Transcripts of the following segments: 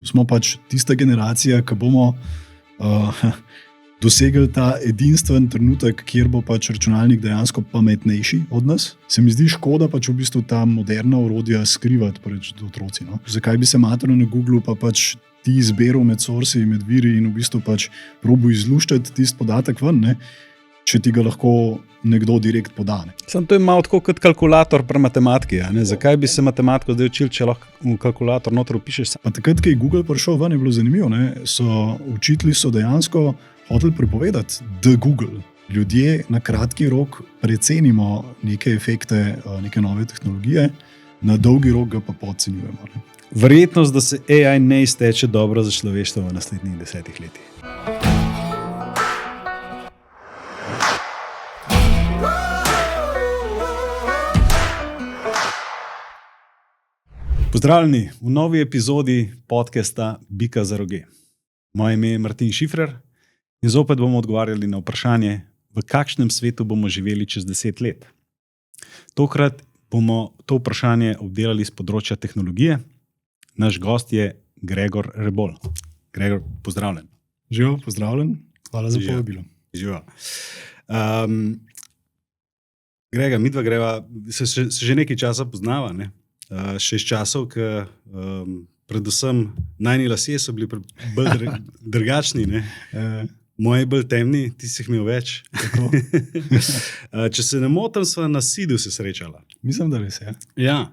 Smo pač tista generacija, ki bomo dosegli ta edinstven trenutek, kjer bo pač računalnik dejansko pametnejši od nas. Se mi zdi škoda pač v bistvu ta moderna orodja skrivati pred otroci. No? Zakaj bi se matralo na Google pa pač ti izberal med sourci, med viri in v bistvu pač probo izluščati tisti podatek ven, ne? Če ti ga lahko nekdo direkt poda. Ne? Sam to je malo tako kot kalkulator pri matematiki. Zakaj bi se matematiko zdaj učil, če lahko v kalkulator noter upišeš? Pa takrat, ko je Google prišel ven, je bilo zanimivo. Ne? Učitelji so dejansko hoteli prepovedati, da Google. Ljudje na kratki rok precenimo neke efekte, neke nove tehnologije, na dolgi rok ga pa podcenjujemo. Ne? Verjetnost, da se AI ne izteče dobro za človeštvo v naslednjih 10 letih. Pozdravljeni v novi epizodi podcasta Bika za roge. Moje ime je Martin Šifrer in zopet bomo odgovarjali na vprašanje, v kakšnem svetu bomo živeli čez 10 let. Tokrat bomo to vprašanje obdelali z področja tehnologije. Naš gost je Gregor Rebolj. Gregor, pozdravljen. Živijo, pozdravljen. Hvala za povabilo. Živijo. Gregor, midva greva, se že nekaj časa poznava, ne? Še iz časov, ki predvsem najni lasje so bili bolj drugačni. Ne? Moji bolj temni, ti si jih imel več. Če se ne motim, sva na Sidu se srečala. Mislim, da res je. Ja.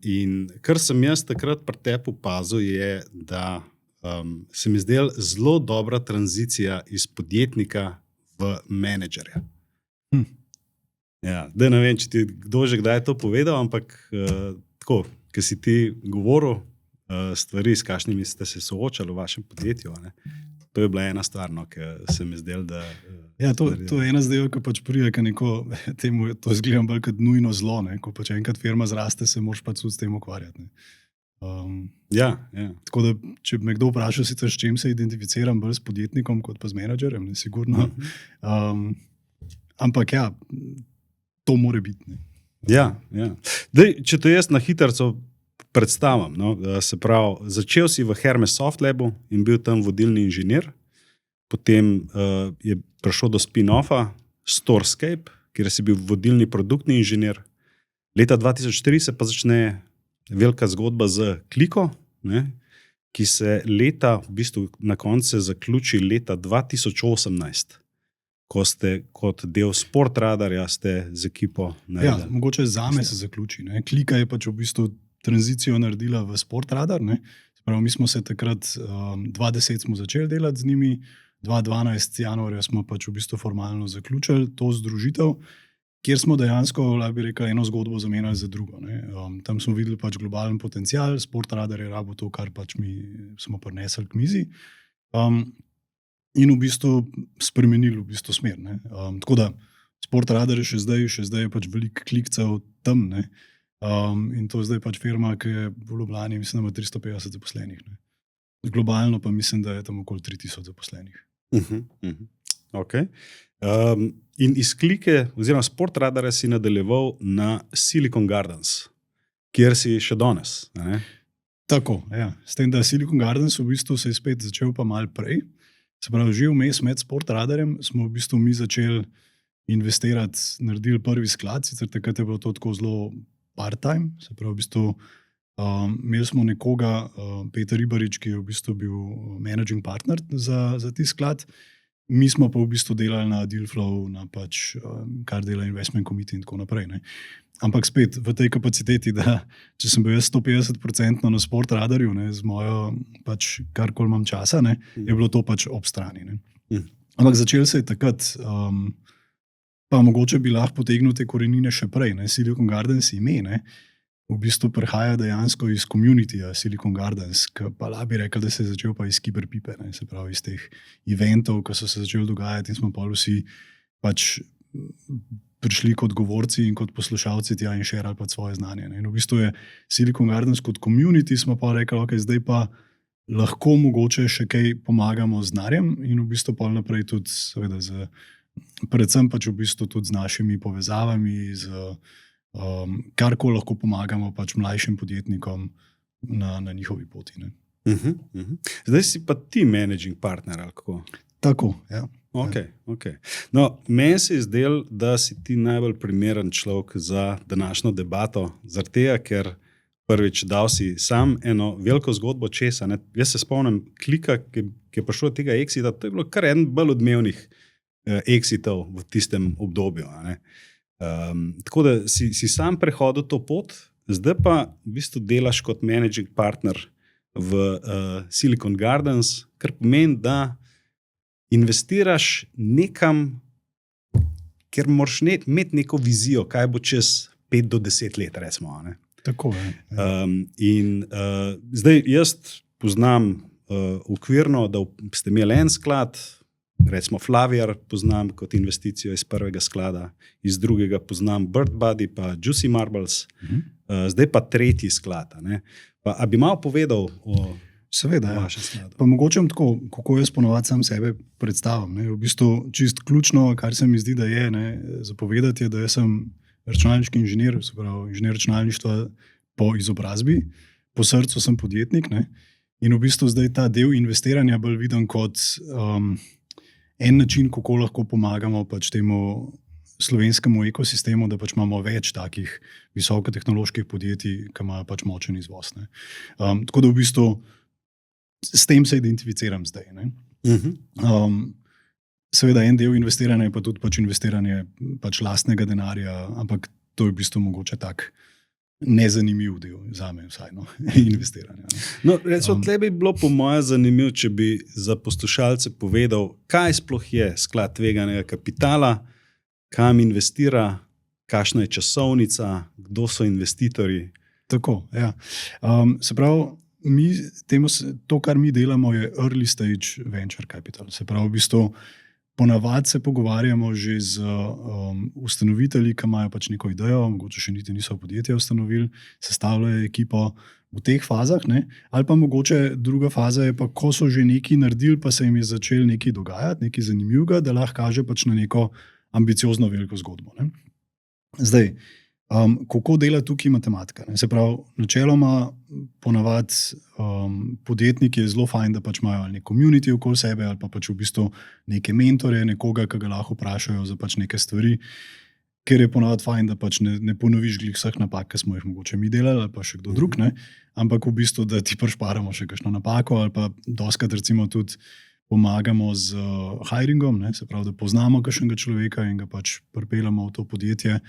In kar sem jaz takrat pri tebi opazil je, da se mi zdela zelo dobra tranzicija iz podjetnika v menedžerja. Ja, da ne vem, če ti kdo že kdaj to povedal, ampak tako, ker si ti govoril stvari, s kakšnimi ste se soočali v vašem podjetju, ne? To je bila ena stvar, no, ki se mi zdel, da... Ja, to je ena zdaj, ki pač prije, ki neko temu, to izgledam bolj kot nujno zlo, ne? Ko pač enkrat firma zraste, se moraš pač s tem ukvarjati. Ne? Ja. Tako da, če me kdo vpraša, sicer s čim se identificiram bolj s podjetnikom, kot pa z menedžerjem, ne, sigurno. Ampak ja, to more biti. Ne? Ja. Dej, če to jaz na hitrco predstavim, no, se pravi, začel si v Hermes Softlabu in bil tam vodilni inženir, potem je prišel do spin-offa Storescape, kjer si bil vodilni produktni inženir. Leta 2003 se pa začne velika zgodba z Kliko, ne, ki se leta, v bistvu na koncu zaključi leta 2018. Ko ste kot del Sportradarja ste z ekipo naredili. Ja, mogoče zame se zaključi. Ne. Klika je pač v bistvu tranzicijo naredila v Sportradar. Ne. Prav, mi smo se takrat, 2010 smo začeli delati z njimi, 2012 januarja smo pač v bistvu formalno zaključili to združitev, kjer smo dejansko, bi rekel, eno zgodbo zamenjali za drugo. Ne. Tam smo videli pač globalen potencial, Sportradar je rabo to, kar pač mi smo prinesli k mizi. In v bistvu spremenili v bistvu smer. Ne. Tako da Sportradar je še zdaj je pač veliko klikcev tam. Ne. In to je zdaj pač firma, ki je v Ljubljani, mislim, da ima 350 zaposlenih. Ne. Globalno pa mislim, da je tam okoli 3000 zaposlenih. Okay. In iz Klike, oziroma Sportradarja si nadaljeval na Silicon Gardens, kjer si še danes. Ne? Tako, ja. S tem, da Silicon Gardens v bistvu se je spet začel pa malo prej. Se pravi, že vmes med Sportradarjem smo v bistvu mi začeli investirati, naredili prvi sklad, sicer takrat je bilo to tako zelo part-time, se pravi, v bistvu imeli smo nekoga, Peter Ribarič, ki je v bistvu bil managing partner za ti sklad, mi smo pa v bistvu delali na deal flow, na pač, kar dela investment committee in tako naprej. Ne. Ampak spet v tej kapaciteti, da če sem bil jaz 150% na Sportradarju, ne, z mojo pač karkoli imam časa, ne, je bilo to pač ob strani. Ne. Ampak začel se je takrat, pa mogoče bi lahko potegnil te korenine še prej. Ne. Silicon Gardens ime, ne, v bistvu prihaja dejansko iz communityja Silicon Gardens, ki pa bi rekel, da se je začel pa iz kiberpipe, ne, se pravi iz teh eventov, ki so se začeli dogajati in smo pa vsi pač prišli kot govorci in kot poslušalci tja in šerali pa svoje znanje. Ne. In v bistvu je Silicon Gardens kot community smo pa rekli, ok, zdaj pa lahko mogoče še kaj pomagamo z znanjem in v bistvu pa naprej tudi seveda predvsem pač v bistvu tudi z našimi povezavami, karkoli lahko pomagamo pač mlajšim podjetnikom, na njihovi poti. Ne. Zdaj si pa ti managing partner, ali kako? Tako, ja. Okay. No, meni se je zdelo, da si ti najbolj primeren človek za današnjo debato, zaradi tega, ker prvič dal si sam eno veliko zgodbo česa. Ne? Jaz se spomnim klika, ki je prišel od tega exita, to je bilo kar en bolj odmevnih exitov v tistem obdobju. Tako da si sam prehodil to pot, zdaj pa v bistvu delaš kot managing partner v Silicon Gardens, kar pomeni, da investiraš nekam, ker moraš imeti neko vizijo, kaj bo čez 5 do 10 let, recimo. Ne? Tako je. Zdaj jaz poznam okvirno, da ste imeli en sklad, recimo Flaviar poznam kot investicijo iz prvega sklada, iz drugega poznam Bird Buddy pa Juicy Marbles, zdaj pa tretji sklad. A bi malo povedal o Seveda, vašem skladu? Pa mogoče tako, kako jaz ponovadi sam sebe predstavim. Ne. V bistvu čist ključno, kar se mi zdi, da je zapovedati, je, da jaz sem računalniški inženir, se pravi inženir računalništva po izobrazbi, po srcu sem podjetnik, ne. In v bistvu zdaj ta del investiranja bolj vidim kot en način, kako lahko pomagamo pač temu slovenskemu ekosistemu, da pač imamo več takih visokotehnoloških podjetij, ki imajo pač močen izvoz. Tako da v bistvu s tem se identificiram zdaj. Seveda en del investiranja je pa tudi pač investiranje pač lastnega denarja, ampak to je v bistvu mogoče tak nezanimiv del za me vsaj, investiranja. No, recimo, tle bi bilo po moje zanimivo, če bi za poslušalce povedal, kaj sploh je sklad tveganega kapitala, kam investira, kakšna je časovnica, kdo so investitorji. Tako, ja. Se pravi, to, kar mi delamo, je early stage venture capital. Se pravi, v bistvu ponavadi se pogovarjamo že z ustanovitelji, ki imajo pač neko idejo, mogoče še niti niso podjetje ustanovili, sestavljajo ekipo v teh fazah, ne? Ali pa mogoče druga faza je pa, ko so že nekaj naredili, pa se jim je začel nekaj dogajati, nekaj zanimivega, da lahko kaže pač na neko ambiciozno veliko zgodbo. Ne? Zdaj, kako dela tukaj matematika? Ne? Se pravi, načeloma ponavadi podjetniki je zelo fajn, da pač imajo nek community okoli sebe ali pa pač v bistvu neke mentore, nekoga, ki ga lahko vprašajo za pač neke stvari, ker je ponavadi fajn, da pač ne ponoviš glih vseh napak, ki smo jih mogoče mi delali ali pa še kdo drug, ne? Ampak v bistvu, da ti prišparamo še kakšno napako ali pa doskrat recimo tudi pomagamo z hiringom, ne? Se pravi, da poznamo kakšnega človeka in ga pač pripeljamo v to podjetje.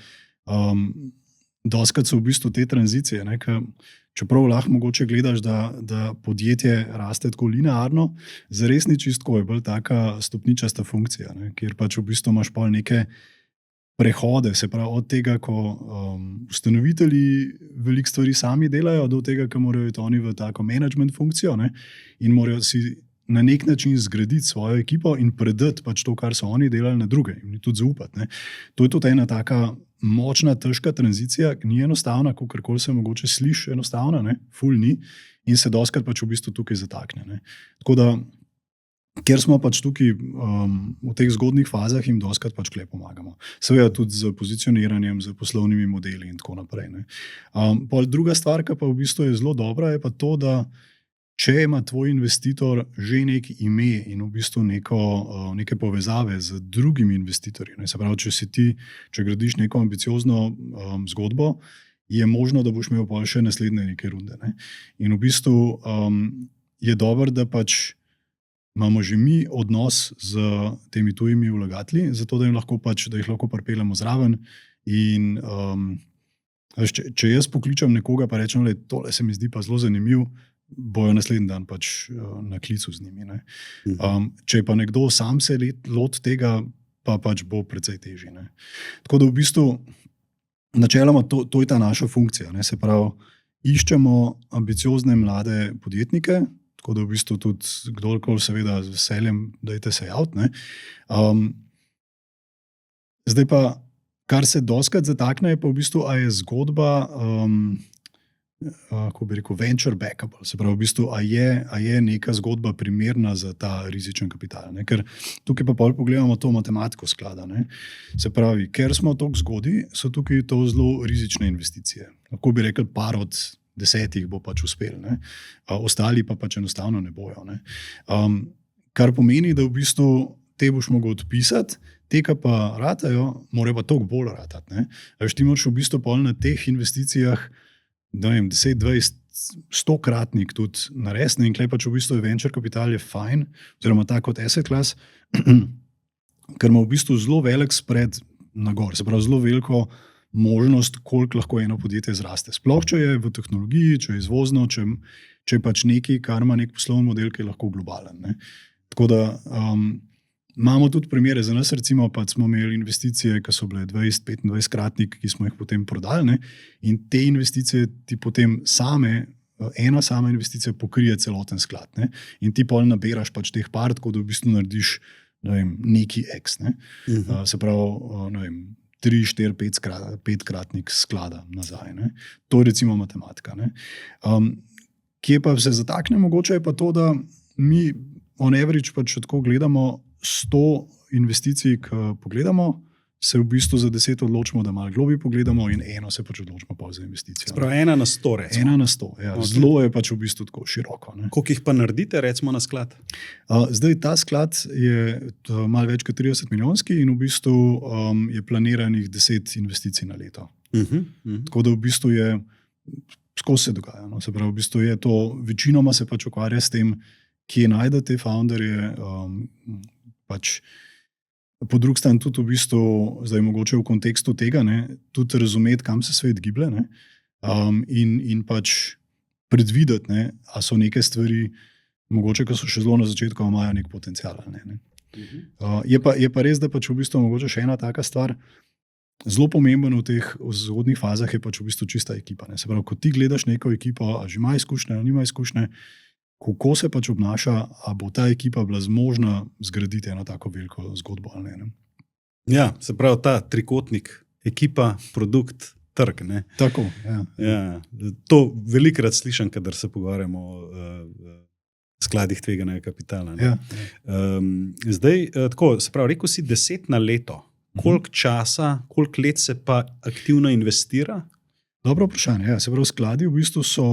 Doskrat so v bistvu te tranzicije, ne, čeprav lahko mogoče gledaš, da podjetje raste tako linearno, zares ni čistko, je bolj taka stopničasta funkcija, ne, kjer pač v bistvu imaš pol neke prehode, se pravi od tega, ko ustanovitelji veliko stvari sami delajo, do tega, ko morajo iti oni v tako management funkcijo, ne, in morajo si na nek način zgraditi svojo ekipo in predati pač to, kar so oni delali na druge in tudi zaupati. Ne. To je tudi ena taka močna, težka tranzicija, ki ni enostavna, kakorkoli se mogoče sliši enostavna, ne, ful ni, in se doskrat pač v bistvu tukaj zatakne. Ne. Tako da, ker smo pač tukaj v teh zgodnih fazah, jim doskrat pač kle pomagamo. Seveda tudi z pozicioniranjem, z poslovnimi modeli in tako naprej. Ne. Druga stvar, ki pa v bistvu je zelo dobra, je pa to, da če ima tvoj investitor že neko ime in v bistvu neke povezave z drugimi investitorji, ne, se pravi, če gradiš neko ambiciozno zgodbo, je možno, da boš imel pa še naslednje neke runde. Ne. In v bistvu je dobro, da pač imamo že mi odnos z temi tujimi vlagatelji, zato da jih lahko pripeljemo zraven. In če jaz pokličem nekoga, pa rečem, da tole se mi zdi pa zelo zanimiv, bojo naslednji dan pač na klicu z njimi. Ne. Če pa nekdo sam se loti tega, pa pač bo precej težje. Ne. Tako da v bistvu načeloma to je ta naša funkcija. Ne. Se pravi, iščemo ambiciozne mlade podjetnike, tako da v bistvu tudi kdorkoli seveda z veseljem dajte se javiti. Ne. Zdaj pa, kar se doskrat zatakne, je pa v bistvu, a je zgodba kako bi rekel, venture backable. Se pravi, v bistvu, a je neka zgodba primerna za ta rizičen kapital. Ne? Ker tukaj pa pogledamo to matematiko sklada. Ne? Se pravi, ker smo toliko zgodaj, so tukaj to zelo rizične investicije. Lahko bi rekel par od 10 bo pač uspel, ne. Ostali pa pač enostavno ne bojo. Ne. Kar pomeni, da v bistvu te boš mogel odpisati, te, ki pa ratajo, morajo pa toliko bolj ratati. Ne. Veš, ti moraš v bistvu pol na teh investicijah, ne vem, 10, 20, 100-kratnik tudi narediti. In klej pač v bistvu venture kapital je fajn, oziroma tako kot asset class, ker ima v bistvu zelo velik spread na gor, se pravi zelo veliko možnost, koliko lahko eno podjetje zraste. Sploh, če je v tehnologiji, če je izvozno, če je pač nekaj, kar ima nek poslovni model, ki je lahko globalen. Ne. Tako da imamo tudi primere, za nas recimo pa smo imeli investicije, ki so bile 20-25-kratnik, ki smo jih potem prodali, ne, in te investicije ti potem ena sama investicija pokrije celoten sklad, ne, in ti pol naberaš pač teh par, tako da v bistvu narediš, ne vem, neki X, ne. Se pravi, ne vem, 3, 4, 5-kratnik sklada nazaj, ne. To je recimo matematika, ne. Kje pa se zatakne mogoče je pa to, da mi on average pač tako gledamo 100 investicij, ki pogledamo, se v bistvu za 10 odločimo, da malo globi pogledamo in eno se pač odločimo pa za investicijo. Sprav 1 na 100 recimo. 1 na 100, ja. Okay. Zelo je pač v bistvu tako široko. Ne. Koliko jih pa naredite recimo na sklad? Zdaj ta sklad je malo več kot 30 milijonski in v bistvu je planiranih 10 investicij na leto. Tako da v bistvu je, skozi se dogaja. No. Se pravi, v bistvu je to, večinoma se pač ukvarja s tem, kje najdete te founderje, pač po drugi strani tudi v bistvu, zdaj mogoče v kontekstu tega, ne, tudi razumeti, kam se svet giblje, ne, in pač predvideti, ne, a so neke stvari, mogoče, ki so še zelo na začetku, imajo nek potencial. Ne. Je pa res, da pač v bistvu mogoče še ena taka stvar, zelo pomemben v teh zgodnjih fazah je pač v bistvu čista ekipa. Ne. Se pravi, ko ti gledaš neko ekipo, a že ima izkušnje, ali nima izkušnje, kako se pač obnaša, a bo ta ekipa bila zmožna zgraditi eno tako veliko zgodbo ali ne. Ja, se pravi ta trikotnik, ekipa, produkt, trg. Ne? Tako, ja. Ja, to velikokrat slišim, kadar se pogovarjamo o skladih tveganega kapitala. Ne? Ja. Zdaj, tako, se pravi, rekel si 10 na leto. Koliko časa, koliko let se pa aktivno investira? Dobro vprašanje. Ja. Se pravi, skladi v bistvu so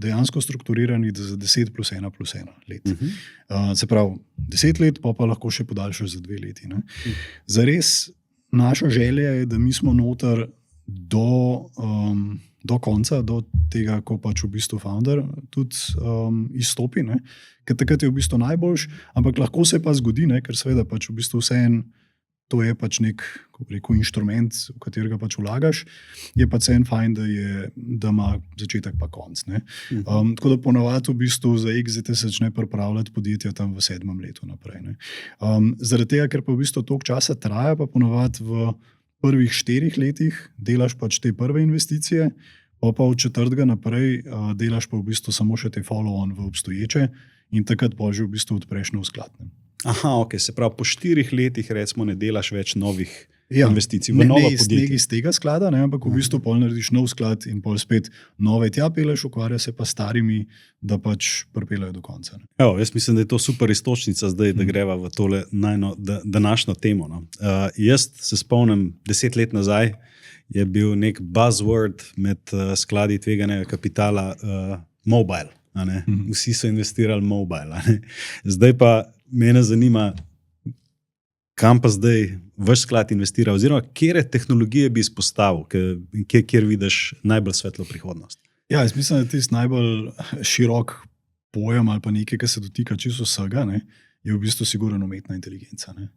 dejansko strukturirani za 10 plus 1 plus 1 let. Se pravi, 10 let pa lahko še podaljšaš za 2 leti. Ne. Zares naša želja je, da mi smo noter do konca, do tega, ko pač v bistvu founder tudi izstopi, ne. Ker takrat je v bistvu najboljš, ampak lahko se pa zgodi, ne, ker seveda pač v bistvu vseeno to je pač nek, kako rekel, inštrument, v katerega pač vlagaš, je pa cen fajn, da ima začetek pa konc. Ne. Tako da ponavadi v bistvu za exite se začne pripravljati podjetja tam v 7. letu naprej. Ne. Zaradi tega, ker pa v bistvu toliko časa traja, pa ponavadi v prvih 4 letih delaš pač te prve investicije, pa od 4. naprej delaš pa v bistvu samo še te follow-on v obstoječe in takrat pa že v bistvu odpreš nov sklad. Ne. Aha, ok, se pravi, po 4 letih recimo ne delaš več novih investicij v nova podjetja. Ne iz tega sklada, ne, ampak v bistvu pol narediš nov sklad in pol spet nove tja peleš, ukvarja se pa starimi, da pač pripeljajo do konca. Ne. Evo, jaz mislim, da je to super istočnica zdaj, da greva v tole današnjo temo. No. Jaz se spomnim, 10 let nazaj je bil nek buzzword med skladi tveganega kapitala mobile. Vsi so investirali mobile. Zdaj pa mene zanima, kam pa zdaj vaš sklad investira, oziroma kere tehnologije bi izpostavil, kjer vidiš najbolj svetlo prihodnost? Ja, jaz mislim, da je tisti najbolj širok pojem ali pa nekaj, ki se dotika čisto vsega, ne, je v bistvu sigurno umetna inteligenca. Ne.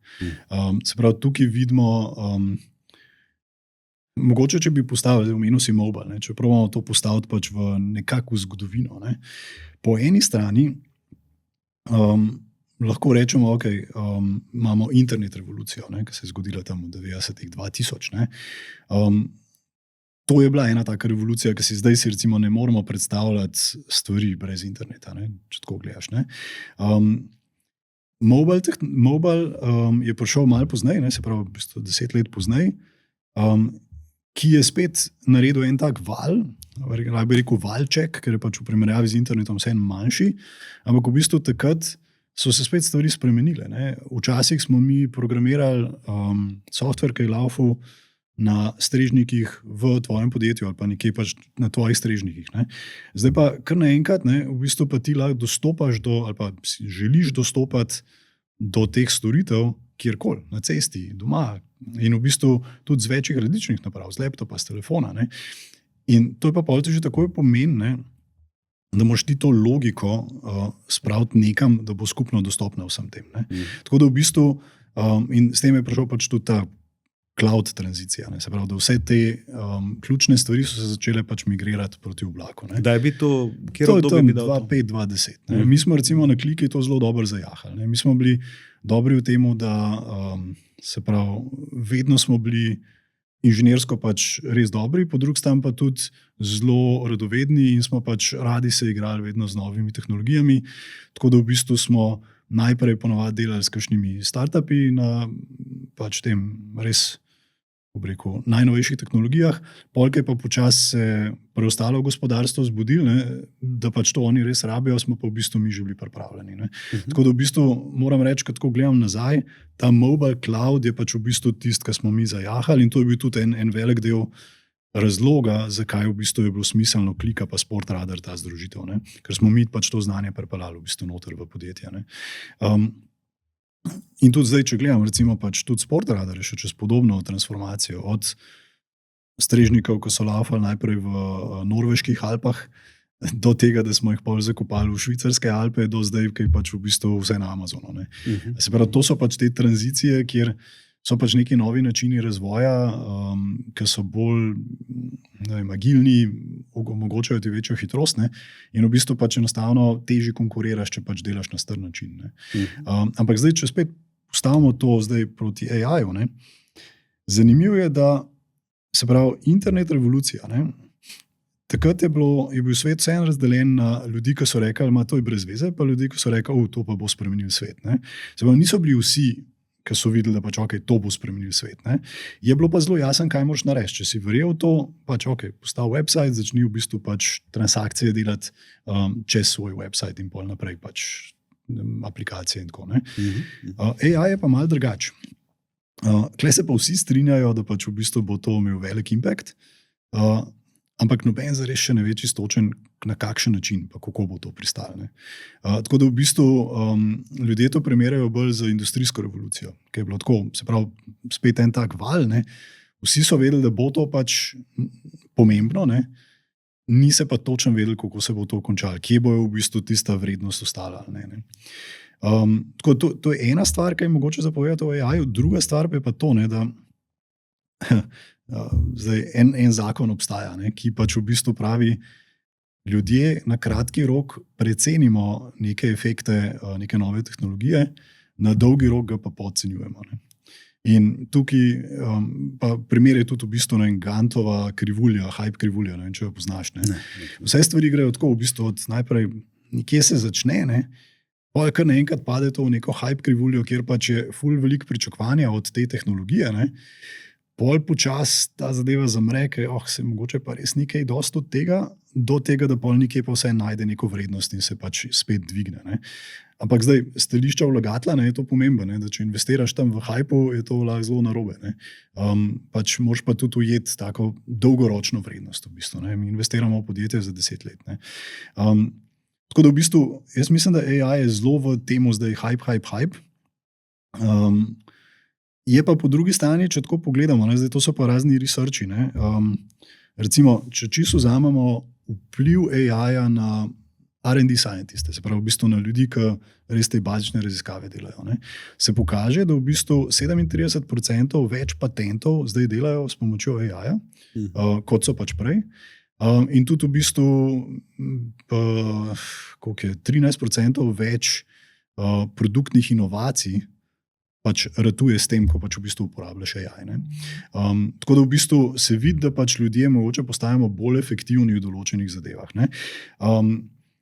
Se pravi, tukaj vidimo, mogoče, če bi postavili, omenil si mobile, ne, če probamo to postaviti pač v nekakvo zgodovino. Ne. Po eni strani lahko rečemo, ok, imamo internet revolucijo, ne, ki se je zgodila tam v 90-ih, 2000. Ne. To je bila ena taka revolucija, ki si zdaj recimo ne moremo predstavljati stvari brez interneta, ne, če tako gledaš. Ne. Mobile je prišel malo pozneje, ne, se pravi 10 let pozneje, ki je spet naredil en tak val, ali bi rekel valček, ker je pač v primerjavi z internetom vse manjši, ampak v bistvu takrat so se spet stvari spremenile. Ne. Včasih smo mi programirali software, ki je laufal na strežnikih v tvojem podjetju ali pa nekje pač na tvojih strežnikih. Ne. Zdaj pa kar naenkrat, ne, v bistvu pa ti lahko dostopaš do, ali pa želiš dostopati do teh storitev kjerkoli, na cesti, doma in v bistvu tudi z večjih različnih naprav, z laptopa, z telefona. Ne. In to je pa polce že takoj pomeni, ne, da moraš ti to logiko spraviti nekam, da bo skupno dostopna vsem tem. Ne. Tako da v bistvu, in s tem je prišel pač tudi ta cloud tranzicija, ne. Se pravi, da vse te ključne stvari so se začele pač migrirati proti oblaku. Ne. Da je bil to, kjer To je obdobje tam bi dal to? 2005-2010. Mi smo recimo na Kliki to zelo dobro zajahali. Ne. Mi smo bili dobri v tem, da se pravi, vedno smo bili inženirsko pač res dobri, po drugi strani pa tudi zelo radovedni in smo pač radi se igrali vedno z novimi tehnologijami. Tako da v bistvu smo najprej ponovadi delali s kakšnimi startupi na pač tem res, rekel, najnovejših tehnologijah, polk je pa počasi se preostalo gospodarstvo zbudilo, ne, da pač to oni res rabijo, smo pa v bistvu mi že bili pripravljeni. Ne. Tako da v bistvu moram reči, ko gledam nazaj, ta mobile cloud je pač v bistvu tisti, ki smo mi zajahali in to je bil tudi en velik del razloga, zakaj v bistvu je bilo smiselno Klika pa Sportradar ta združitev, ne. Ker smo mi pač to znanje pripeljali v bistvu noter v podjetje. Ne. In tudi zdaj, če gledam, recimo pač tudi Sportradar je še čez podobno transformacijo, od strežnikov, ko so laufali najprej v norveških Alpah, do tega, da smo jih pol zakopali v švicarske Alpe, do zdaj, ki je pač v bistvu vse na Amazonu. Ne. Se pravi, to so pač te tranzicije, kjer so pač neki novi načini razvoja, ki so bolj, ne vem, agilni, omogočajo ti večjo hitrost, ne, in v bistvu pač enostavno težje konkuriraš, če pač delaš na star način. Ne. Ampak zdaj, če spet postavimo to zdaj proti AI-ju, ne, zanimivo je, da se pravi, internet revolucija, ne, takrat je bil svet vseeno razdeljen na ljudi, ki so rekli, da to je brez veze, pa ljudi, ki so rekli, to pa bo spremenil svet. Ne. Se pravi, niso bili vsi, ki so videli, da pač, okay, to bo spremenil svet. Ne. Je bilo pa zelo jasno, kaj moraš narediti. Če si verjel v to, pač okay, postavi website, začni v bistvu pač transakcije delati čez svoj website in pol naprej pač aplikacije in tako. Ne. AI je pa malo drugače. Tle se pa vsi strinjajo, da pač v bistvu bo to imel velik impact, ampak noben zares še ne ve čisto točen, na kakšen način, pa kako bo to pristalo. Ne. Tako da v bistvu ljudje to primerjajo bolj za industrijsko revolucijo, ki je bilo tako, se pravi, spet en tak val, ne. Vsi so vedeli, da bo to pač pomembno, ne. Ni se pa točno vedeli, kako se bo to končalo, kje bo v bistvu tista vrednost ostala. Ne. Tako, to je ena stvar, ki je mogoče zapovedati o AI-ju, druga stvar pa je pa to, ne, da zdaj en zakon obstaja, ne, ki pač v bistvu pravi, ljudje na kratki rok precenimo neke efekte, neke nove tehnologije, na dolgi rok ga pa podcenjujemo. Ne. In tukaj pa primer je tudi v bistvu Gantova krivulja, hype krivulja, ne vem, če jo poznaš. Ne. Vse stvari grejo tako, v bistvu od najprej nekje se začne, ne, pa kar naenkrat pade to v neko hype krivuljo, kjer pač je ful veliko pričakovanja od te tehnologije, ne. Pol počas ta zadeva zamre, ker se mogoče pa res nekaj dosti od tega, do tega, da pol nekje pa vse najde neko vrednost in se pač spet dvigne. Ne. Ampak zdaj, stališča vlagatelja, ne, je to pomembno, ne, da če investiraš tam v hypu, je to lahko zelo narobe. Ne. Pač moraš pa tudi ujeti tako dolgoročno vrednost v bistvu. Ne. Mi investiramo v podjetje za 10 let. Ne. Tako da v bistvu, jaz mislim, da AI je zelo v temu zdaj hype. Je pa po drugi strani, če tako pogledamo, ne, zdaj to so pa razni researchi, ne, recimo, če čisto vzamemo vpliv AI-ja na R&D scientiste, se pravi v bistvu na ljudi, ki res te bazične raziskave delajo, ne, se pokaže, da v bistvu 37% več patentov zdaj delajo s pomočjo AI-ja, kot so pač prej. In tudi v bistvu 13% več produktnih inovacij pač ratuje s tem, ko pač v bistvu uporabljaš AI. Ne. Tako da v bistvu se vidi, da pač ljudje mogoče postajamo bolj efektivni v določenih zadevah. Ne.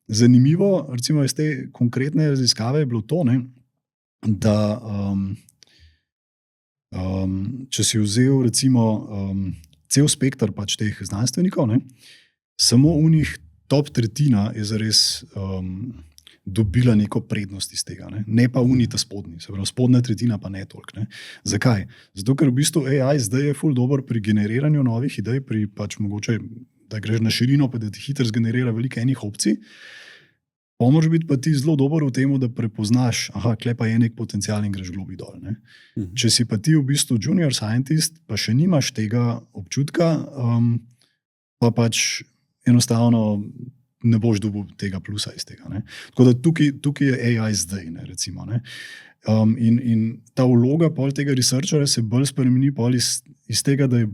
Zanimivo, recimo iz te konkretne raziskave je bilo to, ne, da če si vzel recimo cel spektr pač teh znanstvenikov, ne, samo unih top tretjina je zares dobila neko prednost iz tega, ne pa unita spodnji, se pravi, spodnja tretjina pa ne toliko. Ne. Zakaj? Zato, ker v bistvu AI zdaj je ful dober pri generiranju novih idej, pri pač mogoče, da greš na širino, pa da ti hitro zgenerira veliko enih opcij. Pomoč biti pa ti zelo dober v tem, da prepoznaš, kle pa je nek potencial in greš globi dol. Ne. Če si pa ti v bistvu junior scientist, pa še nimaš tega občutka, pa pač enostavno ne boš dobil tega plusa iz tega. Ne. Tako da tukaj je AI zdaj, ne, recimo. Ne. In ta vloga pol tega researcherja se bolj spremeni pol iz tega, da je,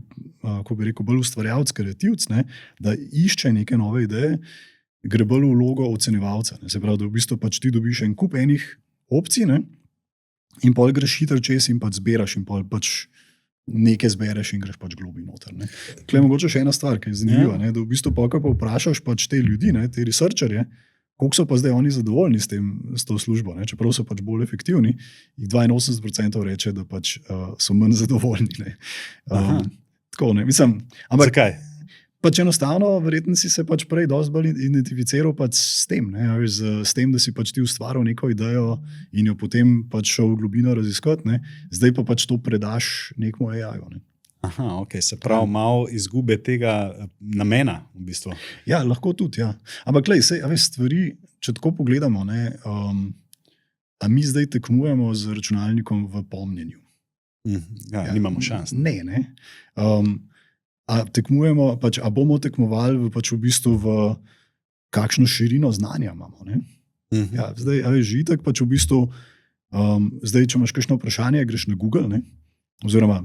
ko bi rekel, bolj ustvarjalec, kreativc, ne, da išče neke nove ideje, gre bolj v vlogo ocenjevalca. Se pravi, da v bistvu pač ti dobiš en kup enih opcij, ne, in pol greš hitro čez in pač zbiraš in pol pač nekaj zbereš in greš pač globi noter. Tukaj je mogoče še ena stvar, ki je zanimiva, ne, da v bistvu pa vprašaš pač te ljudi, ne, te researcherje, koliko so pa zdaj oni zadovoljni s to službo, ne, čeprav so pač bolj efektivni, jih 82% reče, da pač so manj zadovoljni. Ne. Tako, ne, mislim, ampak zakaj? Pač enostavno, verjetno si se pač prej dosti bolj identificiral pač s tem, ne, s tem, da si pač ti ustvaril neko idejo in jo potem pač šel v globino raziskati, ne, zdaj pa pač to predaš nekmu AI-ju. Ne. Ok, se pravi, malo izgube tega namena v bistvu. Ja, lahko tudi, ja. Ampak glej, stvari, če tako pogledamo, ne, a mi zdaj tekmujemo z računalnikom v pomnjenju? Ja, nimamo šans. Ne. A tekmujemo, pač, a bomo tekmovali pač v bistvu v kakšno širino znanja imamo. Ne? Ja, zdaj, že itak pač v bistvu, zdaj, če imaš kakšno vprašanje, greš na Google, ne? Oziroma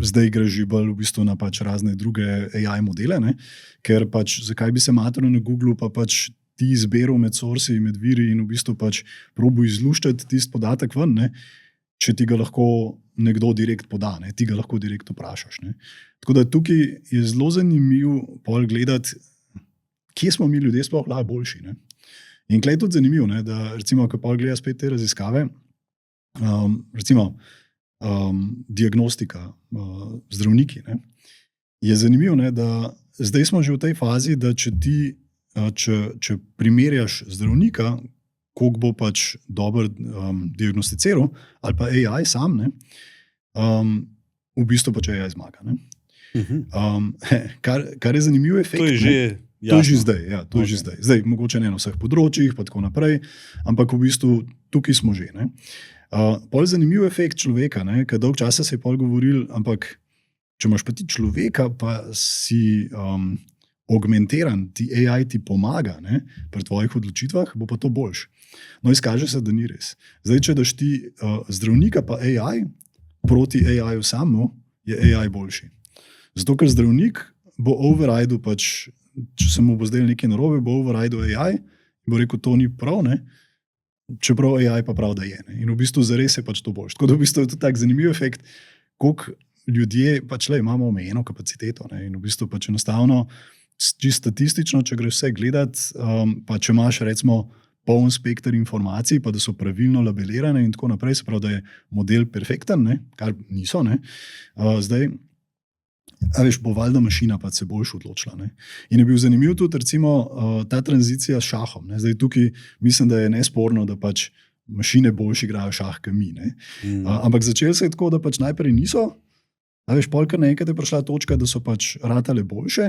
zdaj greš že bolj v bistvu na pač razne druge AI modele, ne? Ker pač zakaj bi se matril na Google, pa pač ti izberal med sourci, med viri in v bistvu pač probuj izluščati tisti podatek ven, ne? Če ti ga lahko nekdo direkt poda, ne? Ti ga lahko direkt vprašaš. Ne? Tako da tukaj je zelo zanimivo pol gledati, kje smo mi ljudje sploh najboljši. Ne? In tukaj je tudi zanimivo, ne? Da recimo, ko pol gleda spet te raziskave, recimo diagnostika, zdravniki, ne? Je zanimivo, ne? Da zdaj smo že v tej fazi, da če primerjaš zdravnika, koliko bo pač dobro diagnosticiral, ali pa AI sam, ne, v bistvu pač AI zmaga. Ne. Kar je zanimiv efekt. To je že To je že zdaj, ja, to je že zdaj. Zdaj, mogoče ne na vseh področjih, pa tako naprej, ampak v bistvu tukaj smo že. Ne. Pol zanimiv efekt človeka, ne, ker dolg časa se je pol govoril, ampak če imaš pa ti človeka, pa si augmentiran, ti AI ti pomaga, ne, pri tvojih odločitvah, bo pa to boljš. No, izkaže se, da ni res. Zdaj, če daš ti zdravnika pa AI, proti AI-ju samu, je AI boljši. Zato, ker zdravnik bo overridel pač, če se mu bo zdaj nekaj narobe, bo overridel AI, bo rekel, to ni prav, ne, čeprav AI pa prav, da je. Ne. In v bistvu zares je pač to boljš. Tako da v bistvu je to tak zanimiv efekt, koliko ljudje pač imamo omejeno kapaciteto, ne, in v bistvu pač enostavno, čisto statistično, če greš vse gledati, pa če imaš recimo poln spekter informacij, pa da so pravilno labelirane in tako naprej, se pravi, da je model perfekten, ne, kar niso, ne, zdaj, veš, bo valjda mašina pa se boljš odločila. Ne. In je bil zanimiv tudi recimo ta tranzicija s šahom. Ne. Zdaj tukaj mislim, da je nesporno, da pač mašine boljši igrajo šah, kot mi. Ne. Ampak začelo se je tako, da pač najprej niso, veš, polka naenkrat je prišla točka, da so pač ratale boljše.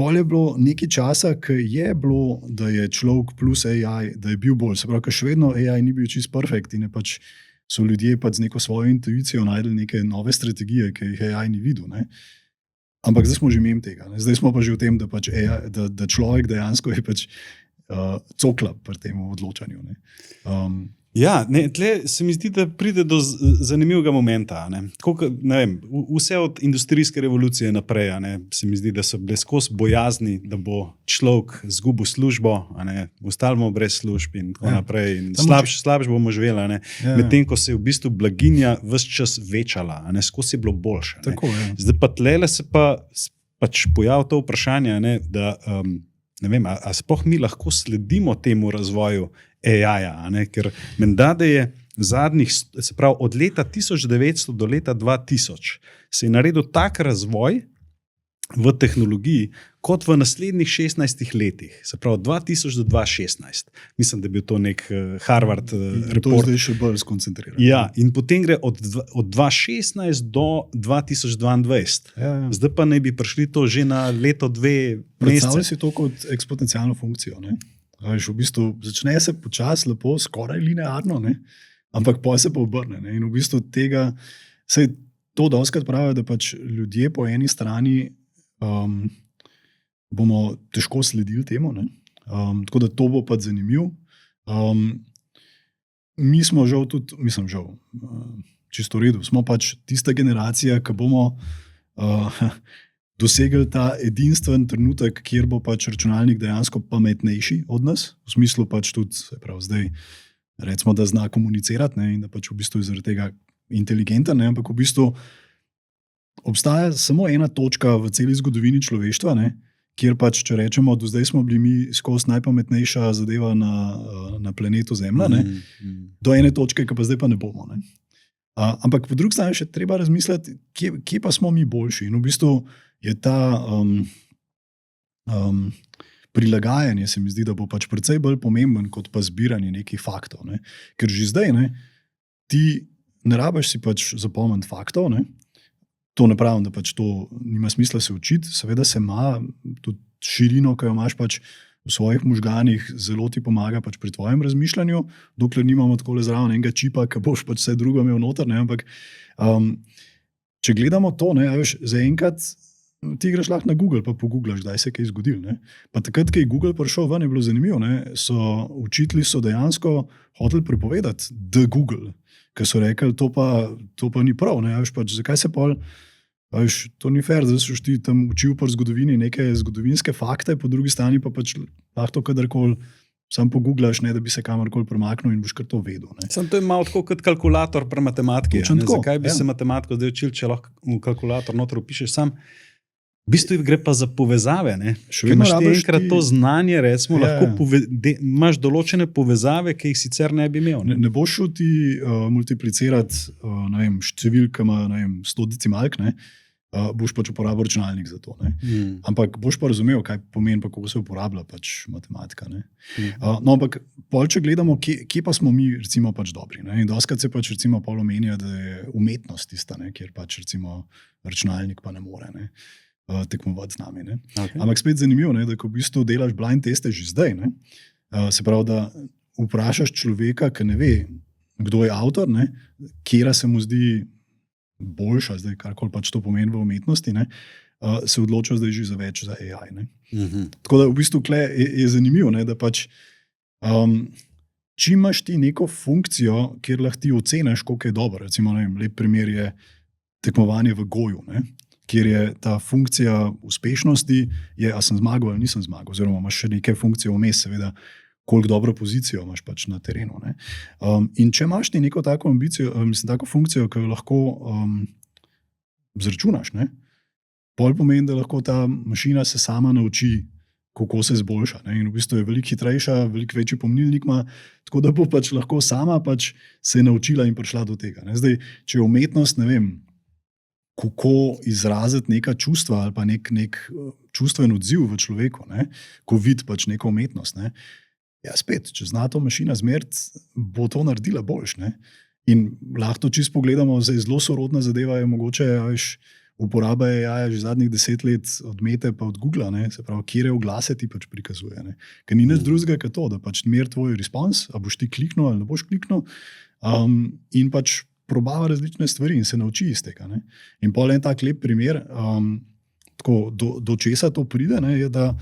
Pol je bilo nekaj časa, ki je bilo, da je človek plus AI, da je bil bolj. Se pravi, ker še vedno AI ni bil čist perfekt in je pač, so ljudje pač z neko svojo intuicijo najdeli neke nove strategije, ki jih AI ni videl. Ne? Ampak zdaj smo že mimo tega. Ne? Zdaj smo pa že v tem, da, pač AI, da človek dejansko je pač cokla pri tem odločanju. Ne? Ja, tle se mi zdi, da pride do zanimivega momenta. Ne vem, vse od industrijske revolucije naprej, se mi zdi, da so bile skozi bojazni, da bo človek izgubil službo, ostali bomo brez služb in tako naprej. In slabš bomo živeli. Medtem ko se je v bistvu blaginja ves čas večala, skozi je bilo boljše. Zdaj pa tlele se pač pojavlja to vprašanje, da ne vem, a sploh mi lahko sledimo temu razvoju AI-ja, ker menda, da je zadnjih, se pravi, od leta 1900 do leta 2000 se je naredil tak razvoj, v tehnologiji, kot v naslednjih 16 letih, se pravi 2000 do 2016. Mislim, da je bil to nek Harvard report. To je zdaj še bolj skoncentriran. Ja, in potem gre od 2016 do 2022. Ja. Zdaj pa naj bi prišli to že na leto, 2 mesece. Predstavljaj si to kot eksponencialno funkcijo. Ne? V bistvu začne se počasi, lepo, skoraj linearno, ne? Ampak poj se pa obrne. Ne? In v bistvu tega, sej to dostakrat pravijo, da pač ljudje po eni strani bomo težko sledili temu, ne? Tako da to bo pač zanimiv. Mi smo žal tudi, čisto v redu, smo pač tista generacija, ki bomo dosegli ta edinstven trenutek, kjer bo pač računalnik dejansko pametnejši od nas, v smislu pač tudi, se pravi, zdaj recimo, da zna komunicirati, ne? In da pač v bistvu je zaradi tega inteligenten, ne? Ampak v bistvu obstaja samo ena točka v celi zgodovini človeštva, ne? Kjer pač, če rečemo, do zdaj smo bili mi skozi najpametnejša zadeva na planetu Zemlja, ne? Do ene točke, ki pa zdaj pa ne bomo. Ne? Ampak po drugi strani še treba razmisliti, kje pa smo mi boljši. In v bistvu je ta prilagajanje, se mi zdi, da bo pač precej bolj pomemben kot pa zbiranje nekih faktov. Ne? Ker že zdaj, ne, ti ne rabiš si pač zapomniti faktov, ne? To ne pravim, da pač to nima smisla se učiti, seveda se ima tudi širino, ki jo imaš pač v svojih možganih, zelo ti pomaga pač pri tvojem razmišljanju, dokler nimamo takole zraven enega čipa, ki boš pač vse drugo imel noter, ne? Ampak če gledamo to, ne, veš, zaenkrat ti greš lahko na Google, pa pogooglaš, kdaj se je kaj zgodilo. Ne? Pa takrat, ko je Google prišel ven, je bilo zanimivo, ne? Učitelji so dejansko hoteli prepovedati The Google, ker so rekli, to pa ni prav. Ne? Veš, pač, zakaj se pol, veš, to ni fair, da si ti tam učil po zgodovini neke zgodovinske fakte, po drugi strani pa pač lahko kadarkoli sam pogooglaš, ne, da bi se kamorkoli premaknil in boš kar to vedel. Ne? Sam to je malo tako kot kalkulator pri matematiki. Zakaj bi ja. se matematiko zdaj učil, če lahko v kalkulator noter upišeš sam? V bistvu gre pa za povezave. Če imaš enkrat to znanje, recimo, lahko imaš določene povezave, ki jih sicer ne bi imel. Ne boš šel ti multiplicirati številkama 100 decimalk, ne? Boš pač uporabil računalnik za to. Ampak boš pa razumel, kaj pomeni, pa kako se uporablja pač matematika. Ne? No, ampak če gledamo, kje pa smo mi recimo pač dobri. Ne? In doskrat se pač recimo pol omenja, da je umetnost tista, ne? Kjer pač recimo računalnik pa ne more. Ne? Tekmovati z nami. Ne? Okay. Ampak spet zanimivo, ne, da ko v bistvu delaš blind teste že zdaj, ne? Se pravi, da vprašaš človeka, ki ne ve, kdo je avtor, ne? Kjera se mu zdi boljša, zdaj karkoli pač to pomeni v umetnosti, ne? Se odločil zdaj že za več za AI. Ne? Tako da v bistvu je zanimivo, ne, da pač čim imaš ti neko funkcijo, kjer lahko ti oceniš, koliko je dobro. Recimo, ne vem, lep primer je tekmovanje v goju, ne? Kjer je ta funkcija uspešnosti, a sem zmagal ali nisem zmagal, oziroma imaš še neke funkcije vmes, seveda, koliko dobro pozicijo imaš pač na terenu. Ne? In če imaš ti neko tako ambicijo, tako funkcijo, ki jo lahko zračunaš, ne? Pol pomeni, da lahko ta mašina se sama nauči, kako se izboljša. Ne? In v bistvu je veliko hitrejša, veliko večji pomnilnik ima, tako da bo pač lahko sama pač se naučila in prišla do tega. Ne? Zdaj, če je umetnost, ne vem, kako izraziti neka čustva ali pa nek čustven odziv v človeku, ne? Ko vidi pač neko umetnost. Ne? Ja, spet, če zna to mašina zmeriti, bo to naredila boljš. Ne? In lahko to čisto pogledamo, zelo sorodna zadeva je mogoče, uporaba AI že zadnjih 10 let od Mete pa od Google, ne? Se pravi, kjere oglase ti pač prikazuje. Ne? Ker ni nič drugega kot to, da pač meri tvoj respons, a boš ti kliknil ali ne boš kliknil, in pač probava različne stvari in se nauči iz tega. Ne? In pol en tak lep primer, tako, do česa to pride, ne, je, da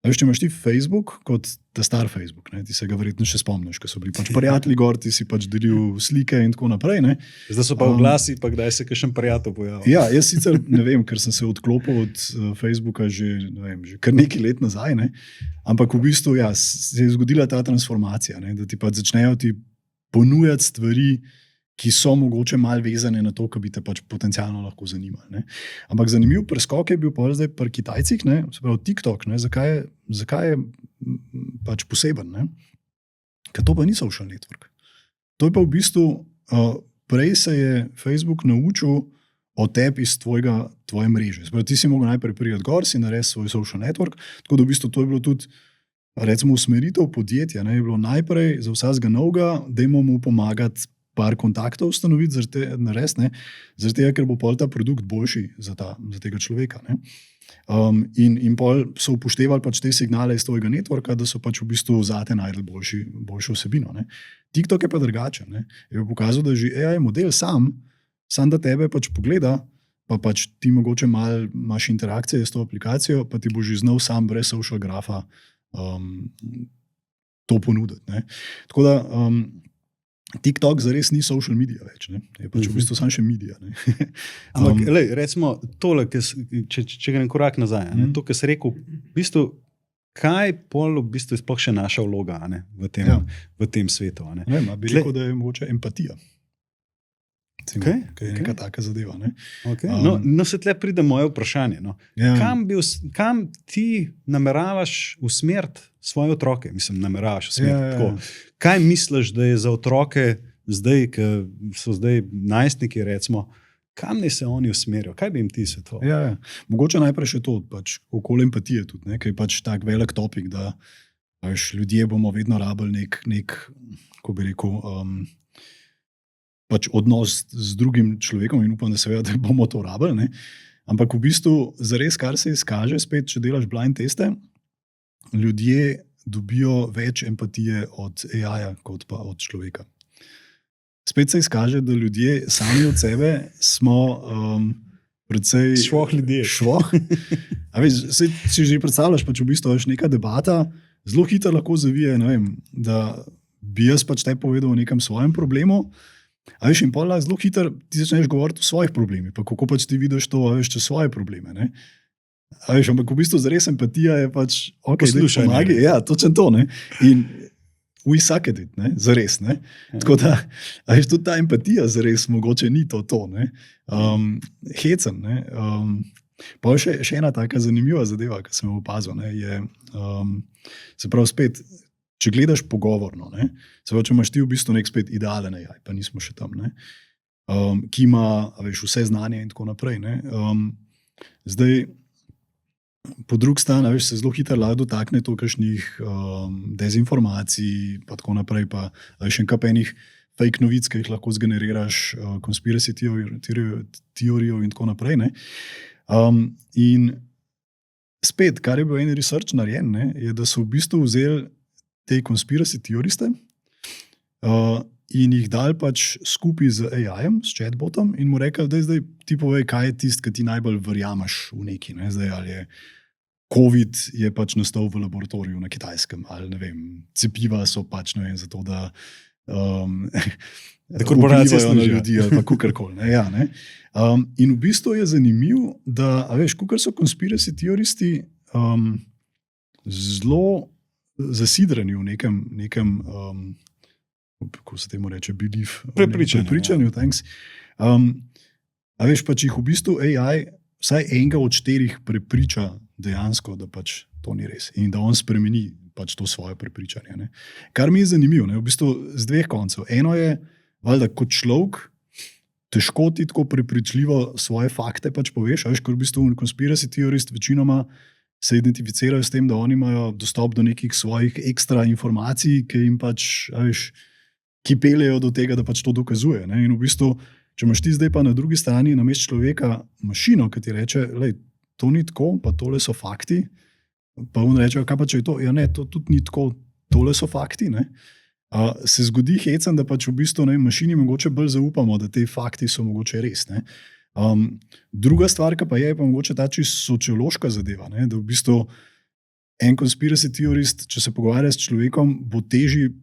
če imaš ti Facebook kot ta star Facebook, ne, ti se ga verjetno še spomniš, ker so bili pač prijatelji gor, ti si pač delil slike in tako naprej. Ne? Zdaj so pa oglasi, pa kdaj se kakšen prijatelj pojavil. Ja, jaz sicer ne vem, ker sem se odklopil od Facebooka že kar nekaj let nazaj, ne? Ampak v bistvu ja, se je zgodila ta transformacija, ne? Da ti pač začnejo ti ponujati stvari, ki so mogoče malo vezane na to, kar bi te pač potencialno lahko zanimali. Ne? Ampak zanimiv preskok je bil pa zdaj pri Kitajcih, ne? Se pravi TikTok, ne? Zakaj je pač poseben? Ne? Ker to pa ni social network. To je pa v bistvu, prej se je Facebook naučil o tebi iz tvoje mreže. Spravi, ti si mogel najprej priti gor, si naredil svoj social network, tako da v bistvu to je bilo tudi, recimo, usmeritev podjetja, ne, je bilo najprej za vsakega novega, dajmo mu pomagati par kontaktov ustanoviti, zaradi tega, ker bo pol ta produkt boljši za tega človeka. Ne. In pol so upoštevali pač te signale iz tvojega networka, da so pač v bistvu zate najdel boljšo vsebino. Ne. TikTok je pa drugačen. Ne. Je pa pokazal, da že AI model sam da tebe pač pogleda, pa pač ti mogoče malo imaš interakcije s to aplikacijo, pa ti bo že znal sam brez social grafa to ponuditi. Ne. Tako da TikTok zares ni social media več, ne. Je pač v bistvu samo še medija. Ampak, recimo tole, če grem korak nazaj, to, kar si rekel, v bistvu, kaj pol v bistvu sploh še naša vloga, ne, v tem svetu? Ne? Ne, bi rekel, da je mogoče empatija. Kaj je neka taka zadeva. Ne? Okay. No, se tle pride moje vprašanje. No. Ja. Kam ti nameravaš usmeriti svoje otroke? Mislim, nameravaš usmeriti tako. Kaj misliš, da je za otroke zdaj, ki so zdaj najstniki, recimo, kam naj se oni usmerijo? Kaj bi jim ti svetoval? Ja. Mogoče najprej še to, pač, okoli empatije tudi, ne? Kaj je pač tak velik topik, da ljudje bomo vedno rabili nek ko bi rekel, pač odnos z drugim človekom in upam, da seveda da bomo to rabili. Ne? Ampak v bistvu, zares, kar se izkaže, spet, če delaš blind teste, ljudje dobijo več empatije od AI-ja, kot pa od človeka. Spet se izkaže, da ljudje sami od sebe smo predvsej švoh ljudje. A veš, si že predstavljaš, pač v bistvu veš neka debata, zelo hitro lahko zavije, ne vem, da bi jaz pač te povedal o nekem svojem problemu. A veš, in pol zelo hitro ti začneš govoriti o svojih problemih, pa kako pač ti vidiš to, a veš, čez svoje probleme. Ne? A veš, ampak v bistvu zares empatija je pač, poslušaj, pomagi, ja, točno to, ne. In we suck at it, ne, zares, ne. Tako da, a veš, tudi ta empatija zares mogoče ni to, ne. Hecen, ne. Pa še ena taka zanimiva zadeva, ki sem jo opazil, ne, je, se pravi spet, če gledaš pogovorno, ne, se pravi, če imaš ti v bistvu nek spet idealen AI, pa nismo še tam, ne, ki ima, a veš, vse znanje in tako naprej, ne. Zdaj, po drugi strani, veš, se zelo hitro lahko dotakne to kakšnih dezinformacij, pa tako naprej, pa še enih fake novic, ki jih lahko zgeneriraš, conspiracy teorijo in tako naprej, ne. In spet, kar je bil en research narejen, ne, je, da so v bistvu vzeli te conspiracy teoriste in jih dali pač skupaj z AI-jem, s chatbotom in mu rekli, da zdaj ti povej, kaj je tisto, ki ti najbolj verjameš v neki, ne, zdaj ali je COVID je pač nastal v laboratoriju na Kitajskem, ali ne vem, cepiva so pač, ne vem, zato da korporacije vplivajo na ljudi ali pa kukarkoli, ne, ja, ne. In v bistvu je zanimiv, da, a veš, kukar so conspiracy teoristi zelo zasidrani v nekem kako se temu reče, belief, prepričanju, thanks. A veš, pač jih v bistvu AI vsaj enega od 4 prepriča dejansko, da pač to ni res in da on spremeni pač to svoje prepričanje. Ne. Kar mi je zanimivo, ne, v bistvu z 2 koncev. Eno je, valjda, kot človek, težko ti tako prepričljivo svoje fakte pač poveš, a veš, ker v bistvu conspiracy teorist večinoma se identificirajo s tem, da oni imajo dostop do nekih svojih ekstra informacij, ki jim pač, a veš, ki peljejo do tega, da pač to dokazuje. Ne? In v bistvu, če imaš ti zdaj pa na drugi strani namesto človeka mašino, ki ti reče, lej, to ni tako, pa tole so fakti, pa on reče, kaj pa če je to? Ja ne, to tudi ni tako, tole so fakti. Ne? Se zgodi hecen, da pač v bistvu ne, mašini mogoče bolj zaupamo, da te fakti so mogoče res. Ne? Druga stvar, pa je pa mogoče ta čisto sociološka zadeva, ne? Da v bistvu en conspiracy teorist, če se pogovarja s človekom, bo težji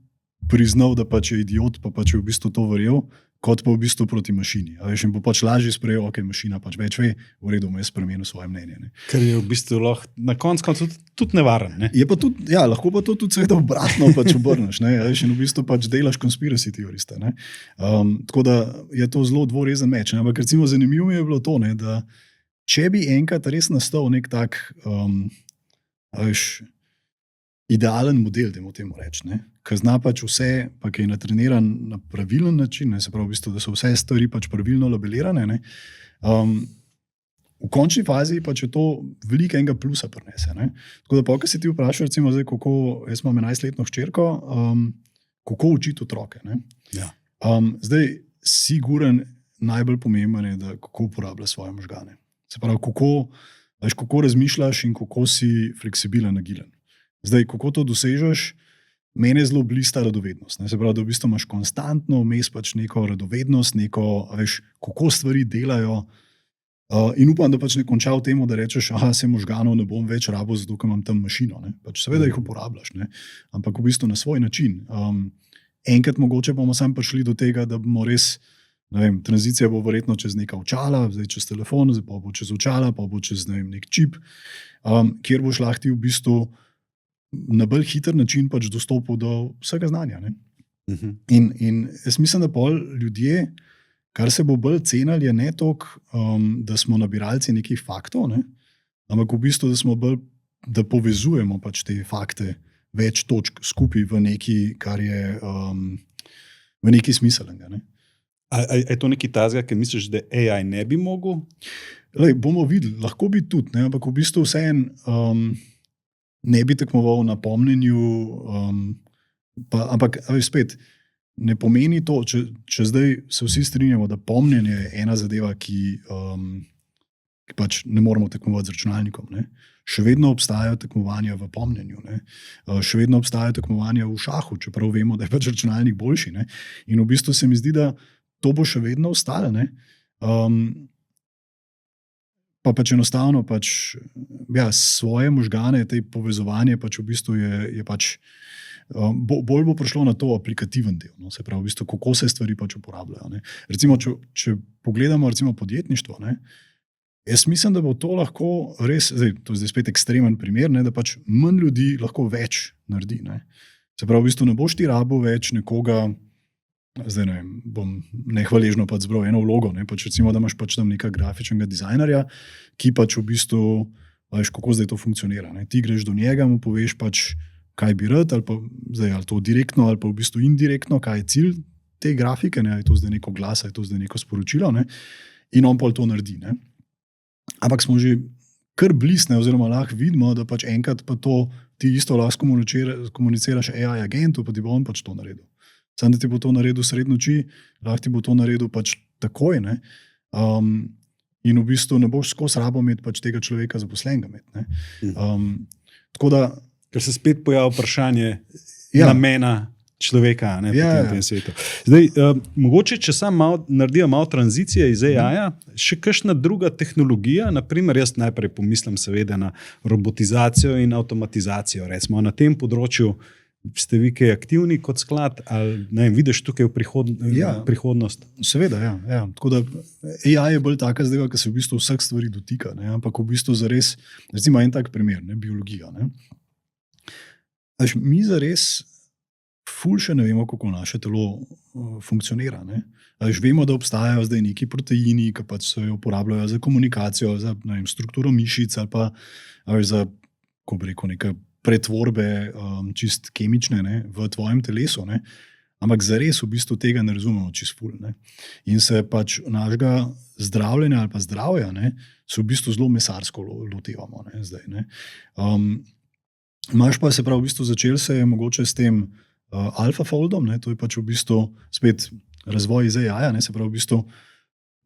priznal, da pač je idiot, pa pač je v bistvu to verjel, kot pa v bistvu proti mašini. A veš, in bo pač lažje sprejel, ok, mašina pač več ve, v redu, je spremenil svoje mnenje. Ne. Ker je v bistvu lahko na koncu tudi nevaren. Ne? Je pa tudi, ja, lahko pa to tudi seveda obratno pač obrneš, ne, a veš, in v bistvu pač delaš conspiracy teorista, ne. Tako da je to zelo dvorezen meč, ne. Ampak recimo zanimivo mi je bilo to, ne, da če bi enkrat res nastal nek tak, a veš, idealen model, da mu temu reči, ki zna pač vse, pa ki je natreniran na pravilen način, ne, se pravi, v bistvu, da so vse stvari pač pravilno labelirane, ne, V končni fazi pa če to veliko enega plusa prinese. Ne? Tako da, ko si ti vprašal, recimo, zdaj, kako jaz imam 11-letno hčerko, kako učiti otroke. Ja. Zdaj, siguren najbolj pomemben je, da kako uporablja svoje možgane. Se pravi, kako razmišljaš in kako si fleksibilen, agilen. Zdaj, kako to dosežeš, meni je zelo blista radovednost. Ne? Se pravi, da v bistvu imaš konstantno vmes pač neko radovednost, kako stvari delajo. In upam, da pač ne konča v tem, da rečeš, se možganov ne bom več rabil, zato ker imam tam mašino. Pač seveda jih uporabljaš, ne? Ampak v bistvu na svoj način. Enkrat mogoče bomo sam prišli do tega, da bomo res, tranzicija bo verjetno čez neka očala, zdaj čez telefon, zdaj pa bo čez očala, pa bo čez nek čip, kjer boš lahko ti v bistvu na bolj hiter način pač dostopil do vsega znanja. Ne? In jaz mislim, da pol ljudje, kar se bo bolj cenili, je ne toliko, da smo nabiralci nekih faktov, ne? Ampak v bistvu, da smo bolj, da povezujemo pač te fakte več točk skupaj v neki, kar je v neki smiselnega. Ne? Je to nekaj tazga, ki misliš, da AI ne bi mogel? Bomo videli, lahko bi tudi, ne? Ampak v bistvu vseeno ne bi tekmoval na pomnenju, ampak spet, ne pomeni to, če zdaj se vsi strinjamo, da pomnjenje je ena zadeva, ki pač ne moramo tekmovati z računalnikom. Ne? Še vedno obstajajo tekmovanja v pomnjenju, ne? Še vedno obstajajo tekmovanja v šahu, čeprav vemo, da je pač računalnik boljši. Ne? In v bistvu se mi zdi, da to bo še vedno ostalo. Pa pač enostavno svoje možgane, te povezovanje pač v bistvu je pač bolj bo prišlo na to aplikativen del, no? Se pravi, v bistvu, kako se stvari pač uporabljajo. Ne? Recimo, če pogledamo podjetništvo, ne? Jaz mislim, da bo to lahko res, to je zdaj spet ekstremen primer, ne? Da pač manj ljudi lahko več naredi. Ne? Se pravi, v bistvu ne boš ti rabo več nekoga, zdaj bom nehvaležno pač zbral eno vlogo, ne? Pač recimo, da imaš pač tam neka grafičnega dizajnerja, ki pač v bistvu, veš, kako zdaj to funkcionira. Ne? Ti greš do njega, mu poveš pač, kaj bi rad, ali pa zdaj, ali to direktno, ali pa v bistvu indirektno, kaj je cilj te grafike, ne? Je to zdaj neko glas, je to zdaj neko sporočilo, ne? In on pol to naredi. Ne? Ampak smo že kar blisne, oziroma lahko vidimo, da pač enkrat pa to ti isto lahko komuniciraš AI agentu, pa ti bo on pač to naredil. Sam da ti bo to naredil sred noči, lahko ti bo to naredil pač takoj, ne? In v bistvu ne boš skozi rabo imeti pač tega človeka zaposlenega imeti. Ne? Tako da ker se spet pojavlja vprašanje namena človeka, ne, v tem svetu. Zdaj, mogoče, če naredijo malo tranzicije iz AI-ja, še kakšna druga tehnologija, naprimer, jaz najprej pomislim seveda na robotizacijo in avtomatizacijo. Recimo, na tem področju ste vi kaj aktivni kot sklad, ali vidiš tukaj v prihodnost? Seveda, ja. Tako da AI je bolj taka zadeva, ki se v bistvu vseh stvari dotika, ne, ampak v bistvu zares, recimo en tak primer, ne, biologija. Ne. Mi zares ful še ne vemo, kako naše telo funkcionira. Ne? Vemo, da obstajajo zdaj neki proteini, ki pač se uporabljajo za komunikacijo, za strukturo mišic ali pa za, ko bi rekel, neke pretvorbe čist kemične, ne, v tvojem telesu. Ne? Ampak zares v bistvu tega ne razumemo čist ful. Ne? In se pač našega zdravljenja ali pa zdravja, ne, se v bistvu zelo mesarsko lotevamo. Ne, zdaj, ne? Imaš pa se prav v bistvu začel se je mogoče s tem AlphaFoldom, ne, to je pač v bistvu spet razvoj iz AI-ja, ne, se prav v bistvu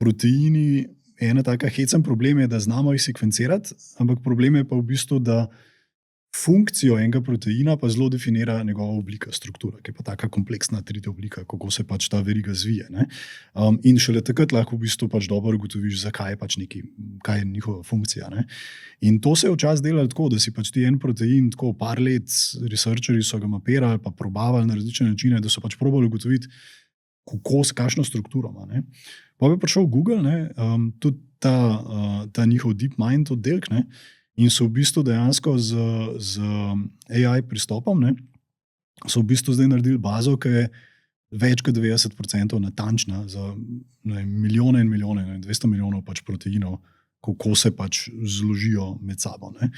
proteini, ena taka hecen problem je, da znamo jih sekvencirati, ampak problem je pa v bistvu, da funkcijo enega proteina pa zelo definira njegova oblika, struktura, ki je pa taka kompleksna 3D oblika, kako se pač ta veriga zvije. Ne. In šele takrat lahko v bistvu pač dobro ugotoviš, zakaj je pač kaj je njihova funkcija. Ne. In to se je včasih delalo tako, da si pač ti en protein tako par let, researcherji so ga mapirali, pa probavali na različne načine, da so pač probali ugotoviti, kakšno strukturo ima. Ne. Pa bi prišel Google, ne, tudi ta njihov DeepMind oddelek, ne, in so v bistvu dejansko z AI pristopom, ne, so v bistvu zdaj naredili bazo, ki je več kot 90% natančna za milijone in milijone, 200 milijonov pač proteinov, kako se pač zložijo med sabo. Ne.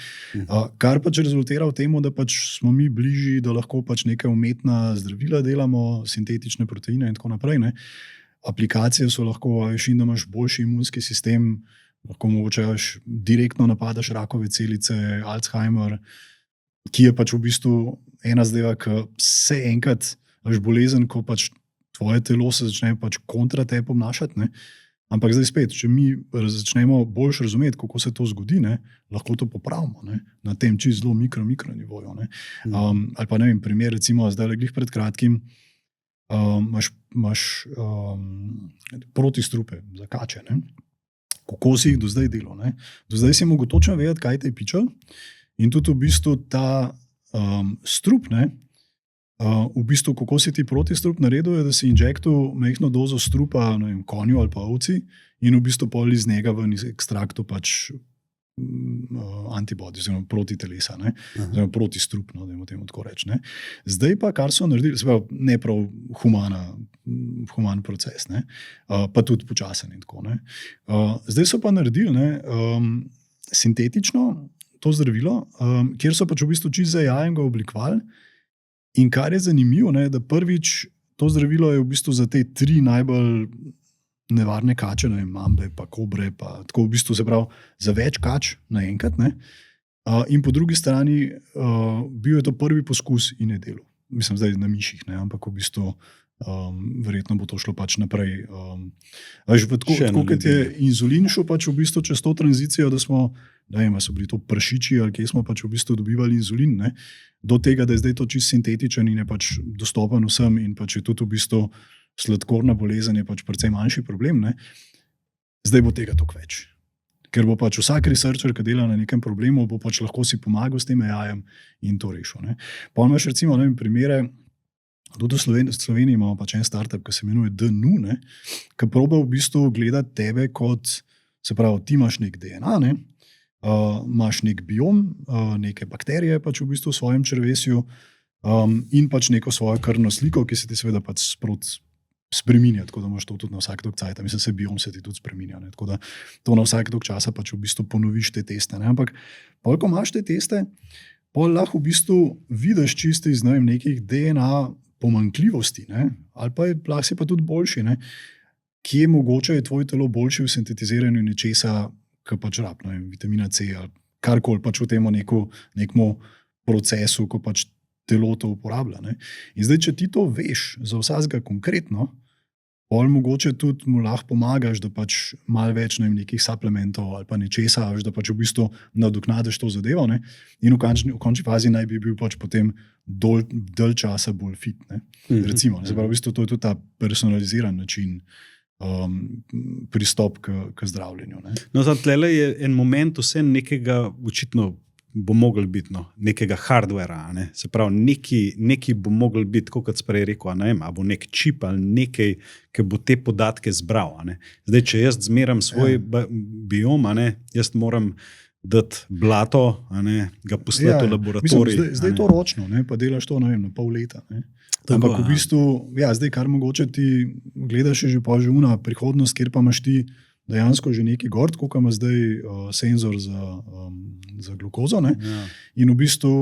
Kar pač rezultira v tem, da pač smo mi bližji, da lahko pač neke umetna zdravila delamo, sintetične proteine in tako naprej. Ne. aplikacije so lahko, veš, in da imaš boljši imunski sistem, lahko mogoče direktno napadaš rakove celice, Alzheimer, ki je pač v bistvu ena zdaj, ki se enkrat, veš, bolezen, ko pač tvoje telo se začne pač kontra tebe obnašati, ne. Ampak zdaj spet, če mi začnemo bolj razumeti, kako se to zgodi, ne, lahko to popravimo, ne, na tem čisto zelo mikro nivoju. Ne. Ali pa ne vem, primer, recimo zdaj glih pred kratkim, imaš protistrupe za kače, ne. Kako si jih do zdaj delal, ne. Do zdaj si mogel točno vedeti, kaj te je pičal, in tudi v bistvu ta strup, ne, v bistvu, kako si ti protistrup naredil, je, da si injektil majhno dozo strupa, ne vem, konju ali pa ovci in v bistvu pol iz njega ven ekstraktu pač antibody, oziroma proti telesa, ne, oziroma proti strup, no, dajmo temu tako reči, ne. Zdaj pa, kar so naredili, se pravi, ne prav human proces, ne, pa tudi počasen in tako, ne. Zdaj so pa naredili, ne, sintetično to zdravilo, kjer so pač v bistvu čisto za jajem ga oblikovali. In kar je zanimivo, ne, da prvič to zdravilo je v bistvu za te 3 najbolj nevarne kače, ne vem, mambe, pa kobre, pa tako v bistvu se pravi za več kač naenkrat, ne. In po drugi strani bil je to prvi poskus in je delal. Mislim, zdaj na miših, ne, ampak v bistvu verjetno bo to šlo pač naprej. Tako kot je inzulin šel pač v bistvu čez to tranzicijo, da smo, ne vem, so bili to prašiči ali kje smo pač v bistvu dobivali inzulin, ne, do tega, da je zdaj to čisto sintetičen in je pač dostopen vsem in pač je tudi v bistvu sladkorna bolezen je pač precej manjši problem, ne. Zdaj bo tega toliko več. Ker bo pač vsak researcher, ki dela na nekem problemu, bo pač lahko si pomagal s tem AI-jem in to rešil, ne. Pa imaš recimo, ne vem, primere, tudi v Sloveniji imamo pač en startup, ki se imenuje DNU, ne, ki proba v bistvu gledati tebe kot, se pravi, ti imaš nek DNA, ne, imaš nek biom, neke bakterije pač v bistvu v svojem črevesju in pač neko svojo krvno sliko, ki se ti seveda pač sproti spreminja, tako da imaš to tudi na vsak dolg cajt. Mislim, se biom se ti tudi spreminja, ne, tako da to na vsak dolg časa pač v bistvu ponoviš te teste, ne, ampak pol, ko imaš te teste, pol lahko v bistvu vidiš čisto iz, ne vem, nekih DNA pomanjkljivosti, ne, ali pa lahko si pa tudi boljši, ne, kje mogoče je tvoj telo boljši v sintetiziranju nečesa, ki pač rab, ne vem, vitamina C ali karkoli pač v tem nekmu procesu, ko pač telo to uporablja, ne. In zdaj, če ti to veš za vsakega konkretno, pol mogoče tudi mu lahko pomagaš, da pač malo več, ne vem, nekih suplementov ali pa nečesa, da pač v bistvu nadoknadiš to zadevo, ne, in v končni fazi naj bi bil pač potem dalj časa bolj fit, ne. Recimo, se pravi, v bistvu to je tudi ta personaliziran način pristop k zdravljenju, ne. No, tlele je en moment vse nekega, očitno bo mogel biti, no, nekega hardwarea, ne. Se pravi, neki bo mogel biti, kot prej rekel, ne vem, a bo nek čip ali nekaj, ki bo te podatke zbral, ne. Zdaj, če jaz zmeram svoj biom, ne, jaz moram dati blato, ne, ga poslati v laboratorij. Zdaj to ročno, ne, pa delaš to, ne vem, na pol leta, ne. Ampak v bistvu, ja, zdaj kar mogoče ti gledaš že pa že una prihodnost, kjer pa imaš ti dejansko že neki gor, kot ima zdaj senzor za glukozo, ne, in v bistvu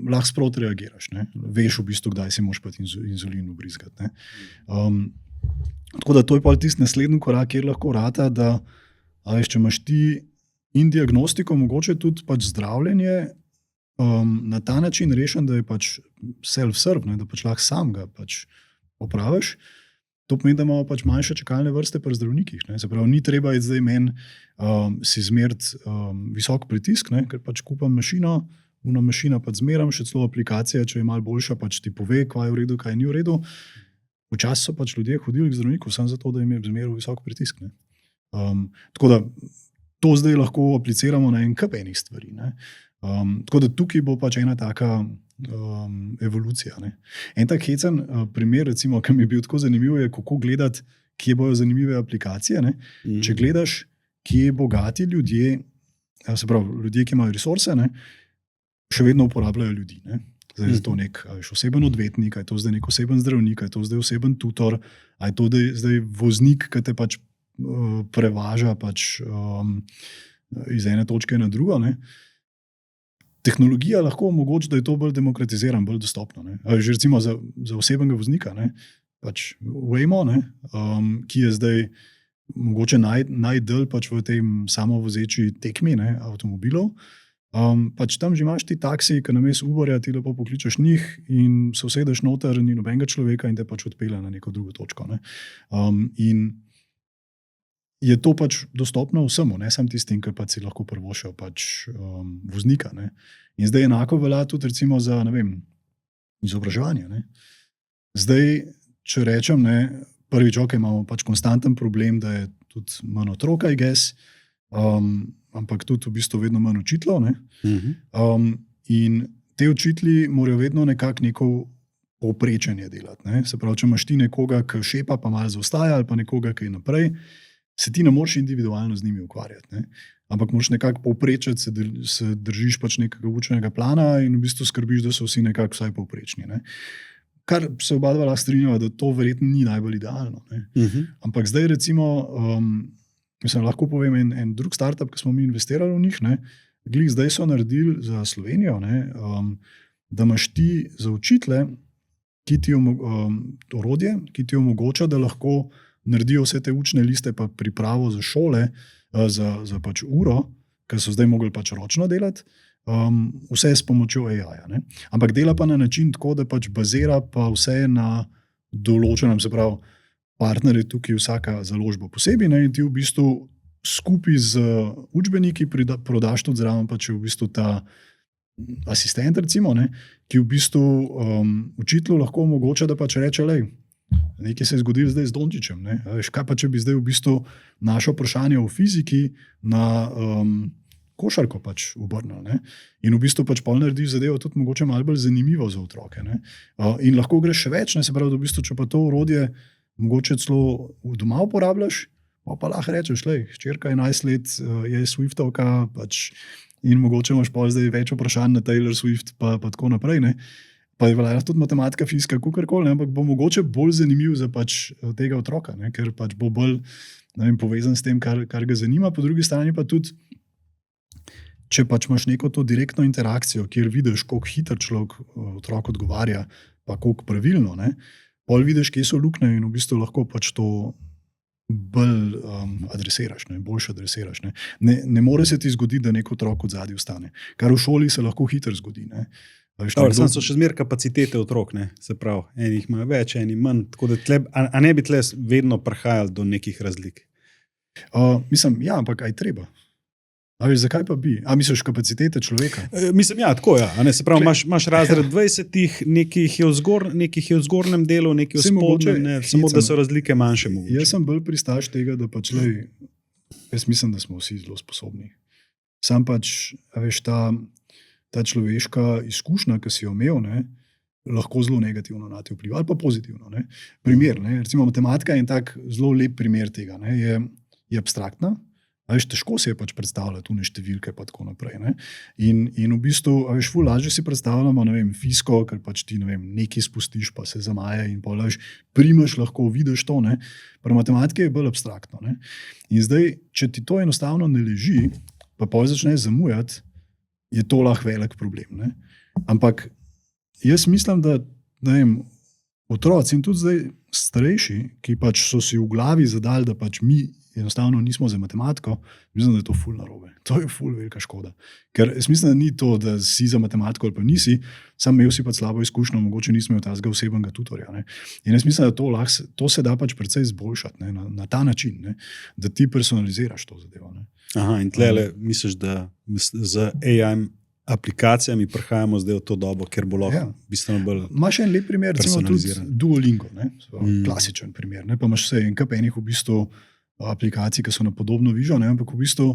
lahko sproti reagiraš, ne. Veš v bistvu, kdaj si moraš pa inzulin vbrizgati, ne. Tako da to je pa tisti naslednji korak, kjer lahko rata, da veš, če imaš ti in diagnostiko, mogoče tudi pač zdravljenje na ta način rešen, da je pač self-serve, da pač lahko sam ga pač opraviš. To pomeni, da imamo pač manjše čakalne vrste pri zdravnikih, ne. Se pravi, ni treba je zdaj meni si zmeriti visok pritisk, ne, ker pač kupam mašino, una mašina pač zmeram, še celo aplikacija, če je malo boljša, pač ti pove, kaj je v redu, kaj ni v redu. Včasih so pač ljudje hodili k zdravniku samo zato, da jim je zmeril visok pritisk, ne. Tako da to zdaj lahko apliciramo na en kup enih stvari, ne. Tako da tukaj bo pač ena taka evolucija, ne. En tak hecen primer, recimo, ki mi je bil tako zanimiv, je kako gledati, kje bojo zanimive aplikacije, ne. Če gledaš, kje bogati ljudje, se pravi, ljudje, ki imajo resurse, ne, še vedno uporabljajo ljudi, ne. Zdaj je to nek oseben odvetnik, je to zdaj nek oseben zdravnik, je to zdaj oseben tutor, je to zdaj voznik, ki te pač prevaža pač iz ene točke na drugo, ne. Tehnologija lahko omogoči, da je to bolj demokratiziran, bolj dostopno, ne. Že recimo za osebnega voznika, ne. pač Waymo, ki je zdaj mogoče najdalj pač v tem samovozeči tekmi, ne, avtomobilov. Pač tam že imaš ti taksi, ki namesto Uberja ti lepo pokličeš njih in se usedeš noter, ni nobenega človeka in te pač odpelje na neko drugo točko. Ne. In je to pač dostopno vsemu, ne samo tistim, ki pač si lahko privoščijo pač, voznika. Ne. In zdaj enako velja tudi recimo za, ne vem, izobraževanje. Ne. Zdaj, če rečem, ne, prvič, imamo pač konstanten problem, da je tudi manj otrok, I guess, ampak tudi v bistvu vedno manj učiteljev. Ne. In te učitelji morajo vedno nekako neko povprečenje delati. Ne. Se pravi, če imaš ti nekoga, ki šepa, pa malo zaostaja, ali pa nekoga, ki je naprej, se ti ne moreš individualno z njimi ukvarjati. Ne. Ampak moraš nekako povprečiti, se držiš pač nekega učnega plana in v bistvu skrbiš, da so vsi nekako vsaj povprečni. Ne. Kar se oba dva lahko strinjava, da to verjetno ni najbolj idealno. Ne. Ampak zdaj recimo, mislim, lahko povem en drug startup, ki smo mi investirali v njih, ne, glih zdaj so naredili za Slovenijo, ne, da imaš ti za učitelje orodje, ki ti omogoča, da lahko naredijo vse te učne liste pa pripravo za šole, za pač uro, ker so zdaj mogli pač ročno delati, vse s pomočjo AI-ja. Ne. Ampak dela pa na način tako, da pač bazira pa vse na določenem, se pravi, partner je tukaj vsaka založba posebej, ne, in ti v bistvu skupaj z učbeniki prodaš tudi zraven pač v bistvu ta asistent, recimo, ne, ki v bistvu učitelju lahko omogoča, da pač reče, lej, nekaj se je zgodilo zdaj z Dončićem. Ne. Veš, kaj pa, če bi zdaj v bistvu našo vprašanje o fiziki na košarko pač obrnil. Ne. In v bistvu pač pol narediš zadevo tudi mogoče malo bolj zanimivo za otroke. Ne. In lahko greš še več, ne, se pravi, da v bistvu, če pa to orodje mogoče celo doma uporabljaš, pa lahko rečeš, lej, hčerka 11 let je Swiftovka, pač, in mogoče imaš pa zdaj več vprašanj na Taylor Swift, pa tako naprej. Ne. Pa je bila tudi matematika, fizika, kakorkoli, ampak bo mogoče bolj zanimiv za pač tega otroka, ne, ker pač bo bolj, ne vem, povezan s tem, kar ga zanima. Po drugi strani pa tudi, če pač imaš neko to direktno interakcijo, kjer vidiš, koliko hitro človek otrok odgovarja, pa koliko pravilno, ne, pol vidiš, kje so luknje in v bistvu lahko pač to bolj adresiraš, ne, boljše adresiraš. Ne more se ti zgoditi, da nek otrok od zadaj ostane. Kar v šoli se lahko hitro zgodi. Ne. Sam so še zmer kapacitete otrok, ne? Se pravi, enih ima več, enih manj, tako da a ne bi tle vedno prihajali do nekih razlik? Mislim, ja, ampak aj treba. A veš, zakaj pa bi? A misliš kapacitete človeka? Mislim, ja, tako, ja. A ne, se pravi, imaš razred 20, nekih je v zgornjem delu, nekih v spodnjem, ne, samo da so razlike manjše mogoče. Jaz sem bolj pristaš tega, da pač lej, jaz mislim, da smo vsi zelo sposobni. Sam pač, a veš, ta človeška izkušnja, ki si jo imel, ne, lahko zelo negativno na te vpliva, ali pa pozitivno. Ne. Primer, ne, recimo matematika je en tak zelo lep primer tega. Ne, je abstraktna, a veš, težko si je pač predstavljati tune številke pa tako naprej. Ne. In v bistvu, a veš, ful lažje si predstavljamo, ne vem, fiziko, ker pač ti, ne vem, nekaj spustiš, pa se zamaje in pa laž primaš, lahko vidiš to. Ne. Pri matematiki je bolj abstraktno. Ne. In zdaj, če ti to enostavno ne leži, pa pol začneš zamujati, je to lahko velik problem. Ne? Ampak jaz mislim, da ne vem, otroci in tudi zdaj starejši, ki pač so si v glavi zadali, da pač mi enostavno nismo za matematiko, mislim, da je to ful narobe. To je ful velika škoda. Ker jaz mislim, da ni to, da si za matematiko ali pa nisi, sam imel si pač slabo izkušnjo, mogoče nisi imel tazga osebnega tutorja. Ne? In jaz mislim, da to se da pač precej izboljšati, ne? Na ta način, ne? Da ti personaliziraš to zadevo. Ne? Aha, in tlele misliš, da z AI aplikacijami prihajamo zdaj v to dobo, ker bo lahko bistveno bolj personaliziran. Imaš en lep primer, recimo tudi Duolingo, ne? Klasičen primer, ne? Pa imaš vse en kup enih v bistvu aplikacij, ki so na podobno vižo, ne? Ampak v bistvu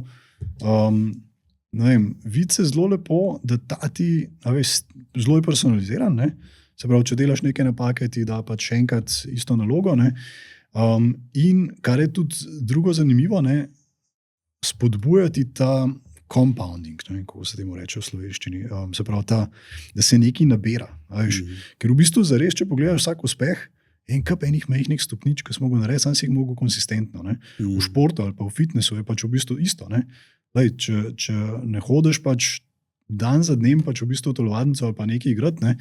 ne vem, vidi se zelo lepo, da ta ti, a veš, zelo je personaliziran, ne? Se pravi, če delaš neke napake, ti da pač še enkrat isto nalogo, ne? In kar je tudi drugo zanimivo, ne? Spodbujati ta compounding, ne vem, kako se temu reče v slovenščini, se pravi da se nekaj nabira. Ker v bistvu zares, če pogledaš vsak uspeh, en kup enih majhnih stopničk, ki si mogel narediti, sam si jih mogel konsistentno. Ne. V športu ali pa v fitnessu je pač v bistvu isto. Ne. Lej, če ne hodiš pač dan za dnem pač v bistvu v telovadnico ali pa nekaj igrati, ne,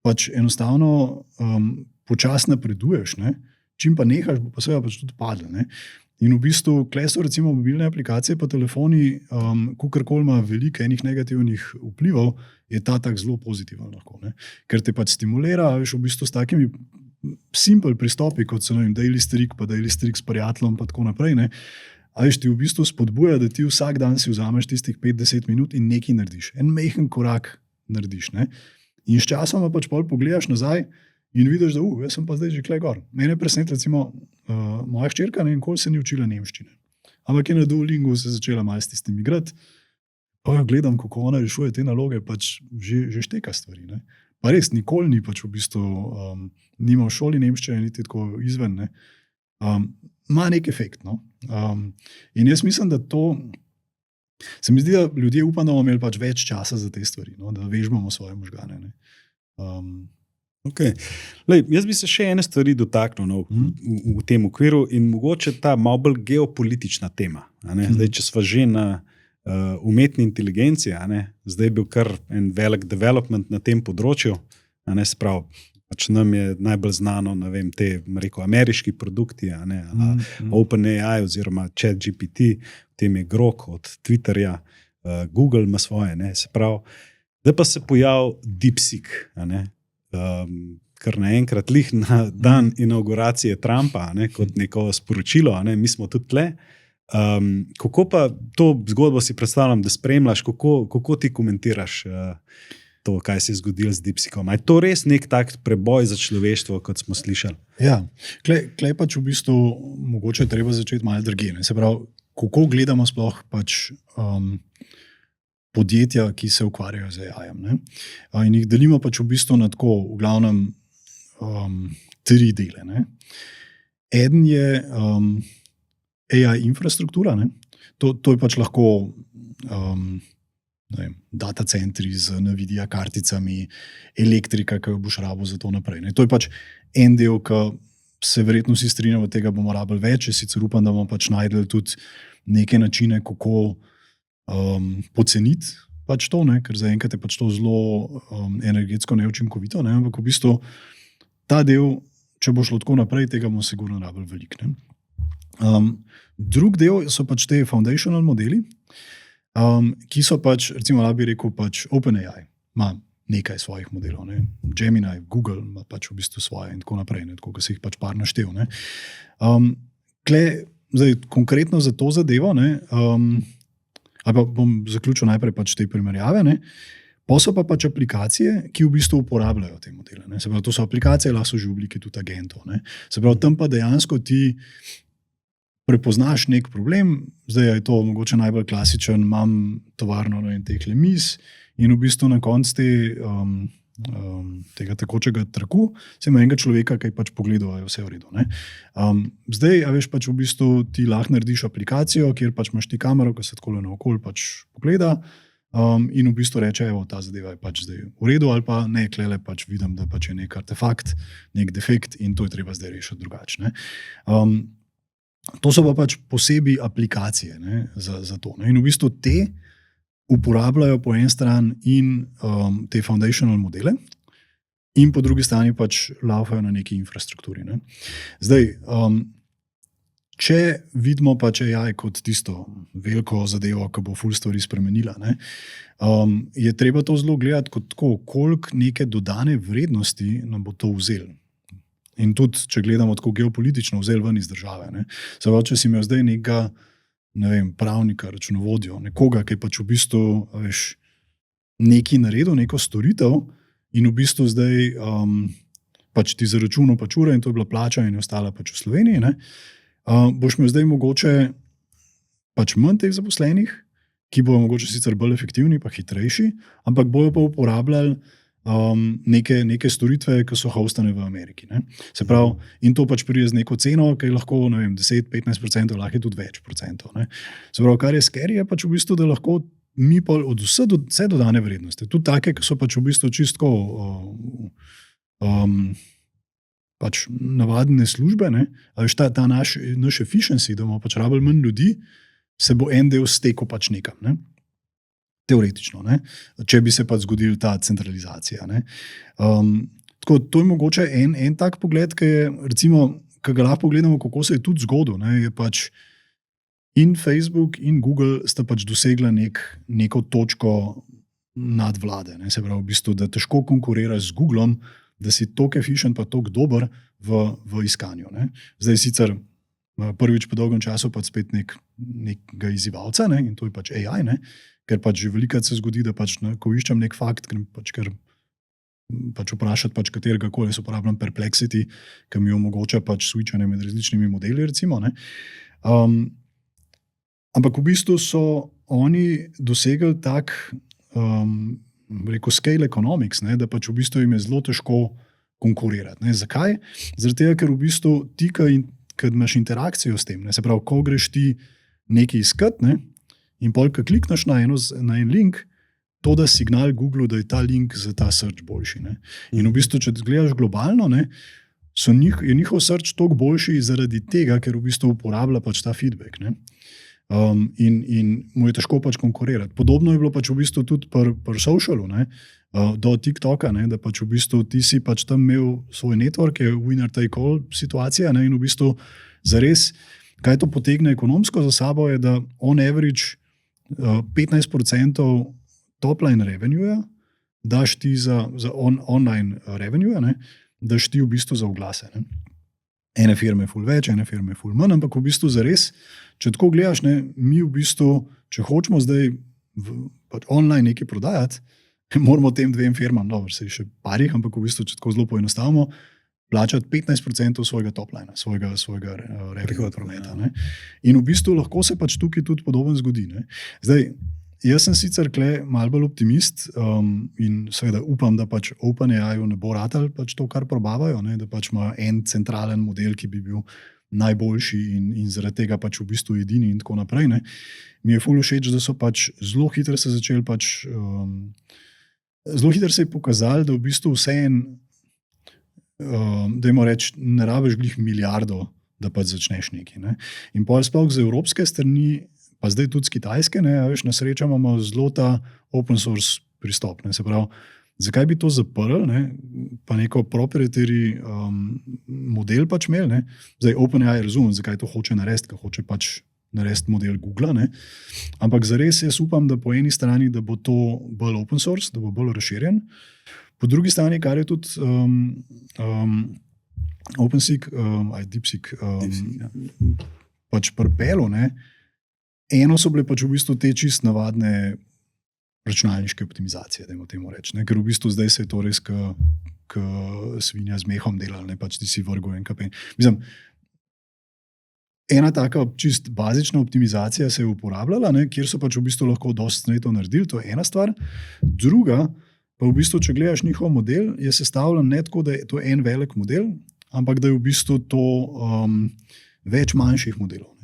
pač enostavno počasno napreduješ, ne? Čim pa nehaš, bo pa seveda pač tudi padlo. Ne? In v bistvu, klej so recimo mobilne aplikacije pa telefoni, kakorkoli ima veliko enih negativnih vplivov, je ta tak zelo pozitiven lahko. Ne? Ker te pač stimulira, veš, v bistvu s takimi simple pristopi, kot so daily streak, pa daily streak s prijateljem, pa tako naprej. Ne? A veš, ti v bistvu spodbuja, da ti vsak dan si vzameš tistih 5-10 minut in nekaj narediš. En majhen korak narediš. Ne? In s časom pač pol pogledaš nazaj in vidiš, da jaz sem pa zdaj že klej gor. Mene preseneti, recimo, moja hčerka nikoli se ni učila nemščine. Ampak je na Duolingu se začela malo s tistim igrati. Pa jo gledam, kako ona rešuje te naloge, pač že šteka stvari. Ne? Pa res, nikoli ni pač v bistvu, nima v šoli nemščine, niti tako izven. Ne? Ma nek efekt. No? In jaz mislim, da to, se mi zdi, da ljudje upam, da bomo imeli pač več časa za te stvari, no? Da vežbamo svoje možgane. Ne? Okay. Lej, jaz bi se še ene stvari dotaknil no, v tem okviru in mogoče ta malo bolj geopolitična tema. Zdaj, če smo že na umetni inteligenci, zdaj je bil kar en velik development na tem področju. Sprav, pač nam je najbolj znano, ne vem, te rekel, ameriški produkti, OpenAI oziroma ChatGPT, tem je Grok od Twitterja, Google ima svoje, sprav. Zdaj pa se pojavil DeepSeek, kar naenkrat lih na dan inauguracije Trumpa, kot neko sporočilo, mi smo tudi tle. Kako pa to zgodbo si predstavljam, da spremljaš, kako ti komentiraš to, kaj se je zgodilo z DeepSeekom? Je to res nek tak preboj za človeštvo, kot smo slišali? Ja, klej pač v bistvu mogoče treba začeti malo drugje. Se pravi, kako gledamo sploh pač podjetja, ki se ukvarjajo z AI-jem. In jih delimo pač v bistvu na tako, v glavnem, 3 dele. Ne? Eden je AI infrastruktura. Ne? To je pač lahko data centri z Nvidia karticami, elektrika, ki jo boš rabil za to naprej. Ne? To je pač en del, ki se verjetno vsi strinjamo, tega bomo rabili več, sicer upam, da bomo pač najdeli tudi neke načine, kako poceniti pač to, ne? Ker zaenkrat je pač to zelo energetsko neučinkovito, ne? Ampak v bistvu ta del, če bo šlo tako naprej, tega bomo sigurno rabili veliko. Drug del so pač te foundational modeli, ki so pač, recimo, bi rekel, pač OpenAI ima nekaj svojih modelov, ne? Gemini, Google ima pač v bistvu svoje in tako naprej, ne? Tako, ko se jih pač par naštel. Ne? Zdaj, konkretno za to zadevo, ne? Ali pa bom zaključil najprej pač te primerjave, ne? Pa so pa pač aplikacije, ki v bistvu uporabljajo te modele. Ne? Se pravi, to so aplikacije, lahko so že v obliki tudi agentov. Ne? Se pravi, tam pa dejansko ti prepoznaš nek problem, zdaj je to mogoče najbolj klasičen, imam tovarno na teh miz in v bistvu na koncu tega tekočega traku se ima enega človeka, ki je pač pogledal, da je vse v redu. Ne? Zdaj, a veš, pač v bistvu ti lahko narediš aplikacijo, kjer pač imaš ti kamero, ki se tako naokoli pač pogleda in v bistvu reče, evo, ta zadeva je pač zdaj v redu ali pa ne, klele pač vidim, da pač je nek artefakt, nek defekt in to je treba zdaj rešiti drugače. To so pa pač posebej aplikacije, ne, za to. Ne. In v bistvu te uporabljajo po eni strani in te foundational modele in po drugi strani pač laufajo na neki infrastrukturi. Ne. Zdaj, če vidimo pač AI kot tisto veliko zadevo, ki bo ful stvari spremenila, ne, je treba to zelo gledati kot tako, koliko neke dodane vrednosti nam bo to vzelo. In tudi, če gledamo tako geopolitično, vzel ven iz države. Ne. Se pravi, če si imel zdaj nekega, ne vem, pravnika, računovodjo, nekoga, ki je pač v bistvu, veš, nekaj naredil, neko storitev in v bistvu zdaj pač ti zaračunal pač ure in to je bila plača in je ostala pač v Sloveniji, ne, boš imel zdaj mogoče pač manj teh zaposlenih, ki bojo mogoče sicer bolj efektivni pa hitrejši, ampak bojo pa uporabljali neke storitve, ki so hostane v Ameriki. Ne? Se pravi, in to pač pride z neko ceno, ki je lahko, ne vem, 10-15%, lahko je tudi več procentov. Ne? Se pravi, kar je scary, je pač v bistvu, da lahko mi pa od vse dodane vrednosti, tudi take, ki so pač v bistvu čistko pač navadne službe, ne? Ali ta naš efficiency, da bomo pač rabili manj ljudi, se bo en del stekel pač nekam. Ne? Teoretično, ne? Če bi se pa zgodila ta centralizacija. Ne? Tako, to je mogoče en tak pogled, ki je, recimo, ki ga lahko pogledamo, kako se je tudi zgodil. Je pač in Facebook in Google sta pač dosegla neko točko nadvlade. Se pravi, v bistvu, da težko konkuriraš z Googlom, da si toliko efficient pa toliko dober v iskanju. Zdaj sicer prvič po dolgem času pač spet nekega izzivalca, in to je pač AI, ker pač že velikokrat se zgodi, da pač, ko iščem nek fakt, ker vprašati pač katerega koli, jaz uporabljam Perplexity, ki mi omogoča pač switchanje med različnimi modeli, recimo. Ampak v bistvu so oni dosegli tak, rekel, scale economics, da pač v bistvu jim je zelo težko konkurirati. Zakaj? Zaradi tega, ker v bistvu ti, kad imaš interakcijo s tem, se pravi, ko greš ti nekaj iskat, in pol, ko klikneš na en link, to da signal Google, da je ta link za ta search boljši. In v bistvu, če gledaš globalno, je njihov search toliko boljši zaradi tega, ker v bistvu uporablja pač ta feedback. In mu je težko pač konkurirati. Podobno je bilo pač v bistvu tudi pri socialu, do TikToka, da pač v bistvu ti si pač tam imel svoj network, je winner take all situacija, in v bistvu zares, kaj to potegne ekonomsko za sabo, je, da on average 15% top-line revenue daš ti za online revenue, daš ti v bistvu za oglase. Ene firme je ful več, ene firme je ful manj, ampak v bistvu zares, če tako gledaš, mi v bistvu, če hočemo zdaj pač online nekaj prodajati, moramo tem dvem firmam, se še parih, ampak v bistvu, če tako zelo poenostavimo, plačati 15% svojega top-lina, svojega revenue prometa. In v bistvu lahko se pač tukaj tudi podoben zgodi. Zdaj, jaz sem sicer malo bolj optimist in seveda upam, da pač OpenAI ne bo ratal pač to, kar probavajo, da pač ima en centralen model, ki bi bil najboljši in zaradi tega pač v bistvu edini in tako naprej. Mi je ful všeč, da so pač zelo hitro se začeli pač, zelo hitro se je pokazali, da v bistvu vseeno, dajmo reči, ne rabiš glih milijardo, da pač začneš nekaj. In pol sploh z evropske strani, pa zdaj tudi z kitajske, na srečo imamo zelo ta open source pristop. Se pravi, zakaj bi to zaprl, pa neko proprietary model pač imel. Zdaj OpenAI razumem, zakaj to hoče narediti, ker hoče pač narediti model Google. Ampak zares jaz upam, da po eni strani, da bo to bolj open source, da bo bolj razširjen. Po drugi strani, kar je tudi OpenSeek, DeepSeek, pač pripelo, eno so bile pač v bistvu te čist navadne računalniške optimizacije, dajmo temu reči. Ker v bistvu zdaj se je to res svinja z mehom delali, pač ti si vrgel NKP. Mislim, ena taka čist bazična optimizacija se je uporabljala, kjer so pač v bistvu lahko dosti to naredili, to je ena stvar. Druga, pa v bistvu, če gledaš njihov model, je sestavljen ne tako, da je to en velik model, ampak da je v bistvu to več manjših modelov.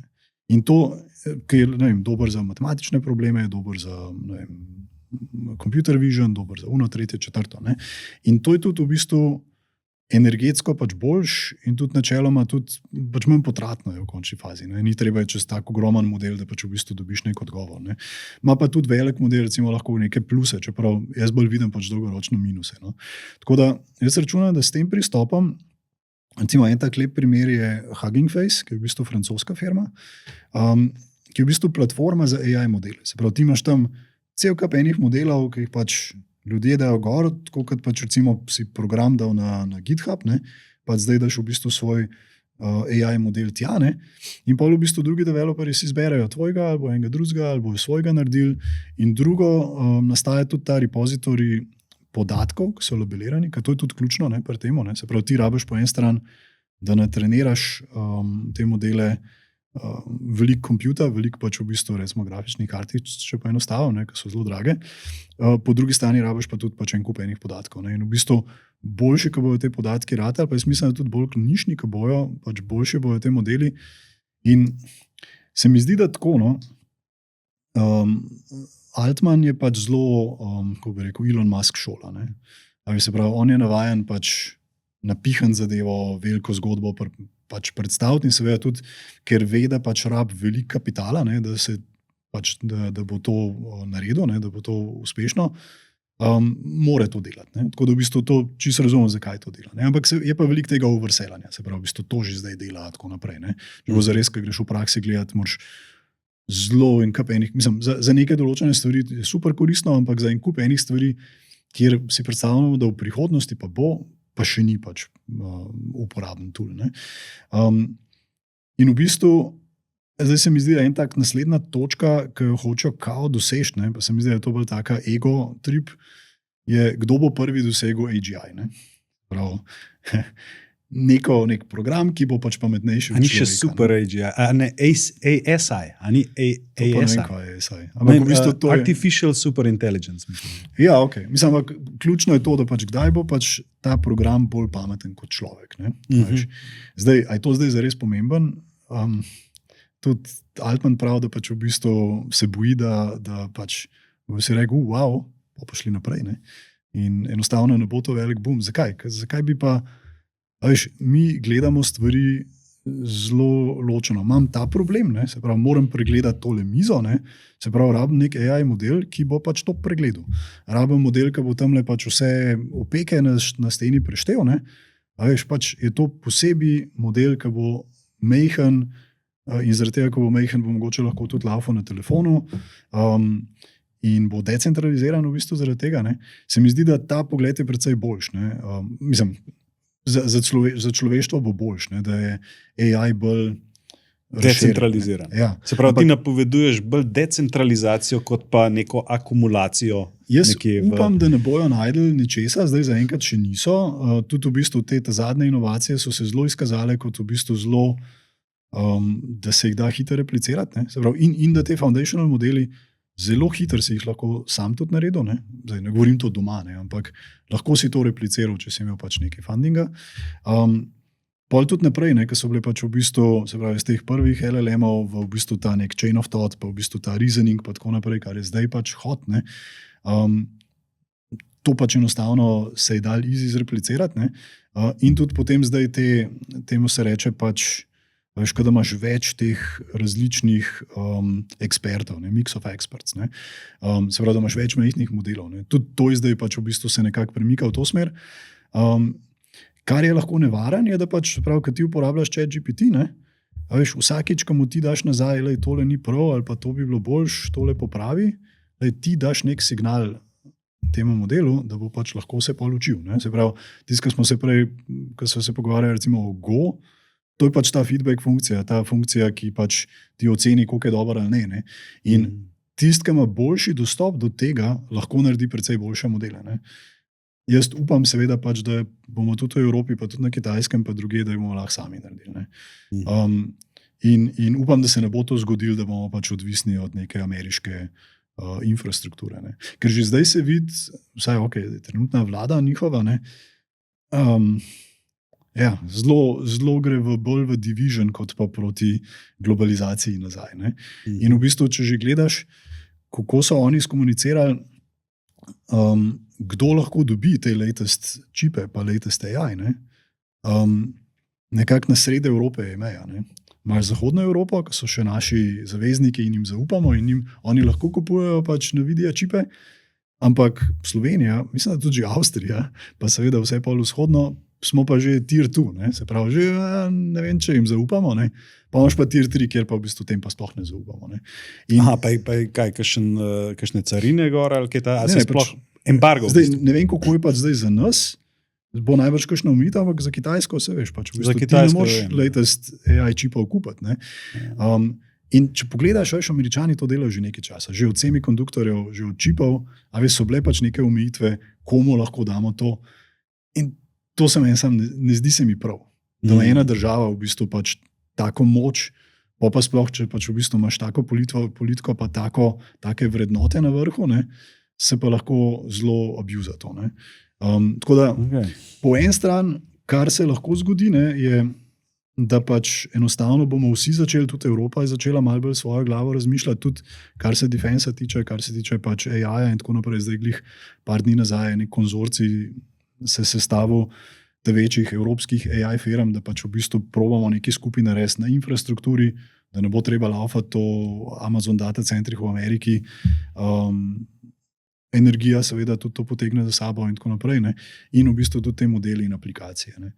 In to, ki je dober za matematične probleme, dober za computer vision, dober za uno, tretje, četrto. In to je tudi v bistvu energetsko pač boljš in tudi načeloma tudi pač manj potratno je v končni fazi. Ni treba čez tak ogroman model, da pač v bistvu dobiš nek odgovor. Ma pa tudi velik model, recimo lahko neke pluse, čeprav jaz bolj vidim pač dolgoročno minuse. Tako da jaz računam, da s tem pristopom, recimo en tak lep primer je Hugging Face, ki je v bistvu francoska firma, ki je v bistvu platforma za AI modele. Se pravi, ti imaš tam cel kup enih modelov, ki jih pač ljudje dajo gor, tako kot pač recimo si program dal na GitHub, pa zdaj daš v bistvu svoj AI model tja, in pol v bistvu drugi developerji si izberejo tvojega ali enega drugega, ali bojo svojega naredili, in drugo nastaja tudi ta repozitorij podatkov, ki so labelirani, ker to je tudi ključno pri temu. Se pravi, ti rabiš po en stran, da natreniraš te modele veliko kompjuta, veliko pač v bistvu recimo grafičnih kartic, če pa enostavno, ki so zelo drage. Po drugi strani rabiš pa tudi pač en kup enih podatkov. In v bistvu boljši, ko bojo te podatki ratali, pa jaz mislim, da tudi bolj klinični, ko bojo, pač boljši bojo te modeli. In se mi zdi, da tako, Altman je pač zelo, kako bi rekel, Elon Musk šola. Se pravi, on je navajen pač napihan zadevo, veliko zgodbo pač predstaviti in seveda tudi, ker ve, da pač rab veliko kapitala, da bo to naredil, da bo to uspešno. more to delati. Ne? Tako da v bistvu to čisto razumem, zakaj to dela. Ne? Ampak je pa veliko tega overselanja, se pravi, v bistvu to že zdaj dela in tako naprej. Ne? Če bo zares, ko greš v praksi gledati, moraš zelo in kup enih, mislim, za neke določene stvari je super koristno, ampak za en kup enih stvari, kjer si predstavljamo, da v prihodnosti pa bo, pa še ni pač uporaben tool. Ne? In v bistvu, zdaj se mi zdi, da je en tak naslednja točka, ki jo hočejo kao doseči, pa se mi zdi, da je to bolj taka ego trip, je, kdo bo prvi dosegel AGI. Ne? Prav, nek program, ki bo pač pametnejši. A ni še super AGI, a ne ASI, a ni To pa ne vem, ASI. kaj je ASI. Ampak v bistvu to je... Artificial Super Intelligence, mislim. Ja, ok. Mislim, ampak ključno je to, da pač kdaj bo pač ta program bolj pameten kot človek. Ne? Veš. Zdaj, a je to zdaj zares pomemben? Tudi Altman pravi, da pač v bistvu se boji, da pač bo si rekel, wow, pa šli naprej. Ne? In enostavno ne bo to velik boom. Zakaj? Zakaj bi pa, veš, mi gledamo stvari zelo ločeno. Imam ta problem, ne? Se pravi, moram pregledati tole mizo, ne? Se pravi, rabim nek AI model, ki bo pač to pregledal. Rabim model, ki bo tamle pač vse opeke na steni preštel, ne? A veš, pač je to posebej model, ki bo majhen, in zaradi tega, ko bo majhen, bo mogoče lahko tudi laufal na telefonu in bo decentraliziran v bistvu zaradi tega. Ne? Se mi zdi, da ta pogled je precej boljš. Mislim, za človeštvo bo boljš, ne? Da je AI bolj Decentraliziran. Ja. Se pravi, ti napoveduješ bolj decentralizacijo, kot pa neko akumulacijo. Jaz upam, da ne bojo najdel ničesa, zdaj zaenkrat še niso. Tudi v bistvu te zadnje inovacije so se zelo izkazale kot v bistvu zelo, da se jih da hitro replicirati. Ne? Se pravi, in da te foundational modeli zelo hitro si jih lahko sam tudi naredil. Ne? Zdaj ne govorim to doma, ne? Ampak lahko si to repliciral, če si imel pač nekaj fundinga. Pol tudi naprej, ker so bile pač v bistvu, se pravi, iz teh prvih LLM-ov v bistvu ta nek chain of thought, pa v bistvu ta reasoning, pa tako naprej, kar je zdaj pač hot. Ne? To pač enostavno se je dal easy zreplicirati. Ne? In tudi potem zdaj temu se reče pač, veš, kada imaš več teh različnih ekspertov, ne? Mix of experts. Ne? Se pravi, da imaš več majhnih modelov. Ne? Tudi to je zdaj pač v bistvu se nekako premika v to smer. Kar je lahko nevaren, je, da pač, prav, kad ti uporabljaš ChatGPT, ne, a veš, vsakič, ko mu ti daš nazaj, lej, tole ni prav, ali pa to bi bilo boljš, tole popravi, lej, ti daš nek signal temu modelu, da bo pač lahko se pol učil. Ne. Se pravi, tisto, ko smo se prej, ko smo se pogovarjali recimo o Go, to je pač ta feedback funkcija, ki pač ti oceni, koliko je dobro ali ne. In tisti, ki ima boljši dostop do tega, lahko naredi precej boljše modele. Ne. Jaz upam seveda pač, da bomo tudi v Evropi, pa tudi na Kitajskem, pa druge, da bomo lahko sami naredili. Ne. In upam, da se ne bo to zgodilo, da bomo pač odvisni od neke ameriške infrastrukture. Ne. Ker že zdaj se vidi, vsaj trenutna vlada njihova, ne, zelo gre bolj v division, kot pa proti globalizaciji nazaj. Ne. In v bistvu, če že gledaš, kako so oni skomunicirali, kdo lahko dobi te latest čipe, pa latest AI. Ne? Nekako na sredi Evrope je meja. Ne? Imaš Zahodno Evropo, ki so še naši zavezniki in jim zaupamo in oni lahko kupujejo pač Nvidia čipe, ampak Slovenija, mislim, da tudi Avstrija, pa seveda vse pol vzhodno, smo pa že tier 2, ne? Se pravi, že ne vem, če jim zaupamo, ne? Pa imaš pa tier 3, kjer pa v bistvu tem pa sploh ne zaupamo. Ne? Aha, pa je kaj, kakšne carine gor, ali kaj ta, ali se sploh embargo? Zdaj, ne vem, kako je pač zdaj za nas, bo najbrž kakšna omejitev, ampak za Kitajsko se veš, pač v bistvu ti ne moreš latest AI čipov kupiti. Ne? In če pogledaš, veš, Američani to delajo že nekaj časa, že od semikonduktorjev, že od čipov, a veš, so bile pač neke omejitve, komu lahko damo to. In to se meni sam, ne zdi se mi prav, da ima ena država v bistvu pač tako moč, pa sploh, če pač v bistvu imaš tako politiko, pa take vrednote na vrhu, ne, se pa lahko zelo abuza to. Ne. Tako da, po en stran, kar se lahko zgodi, ne, je, da pač enostavno bomo vsi začeli, tudi Evropa je začela malo bolj svojo glavo razmišljati, tudi kar se defensa tiče, kar se tiče pač AI-ja in tako naprej. Zdaj glih par dni nazaj nek konzorcij se sestavil te večjih evropskih AI firm, da pač v bistvu probamo nekaj skupaj narediti na infrastrukturi, da ne bo treba laufati to Amazon data centrih v Ameriki. energija seveda tudi to potegne za sabo in tako naprej, ne? In v bistvu tudi te modeli in aplikacije. Ne?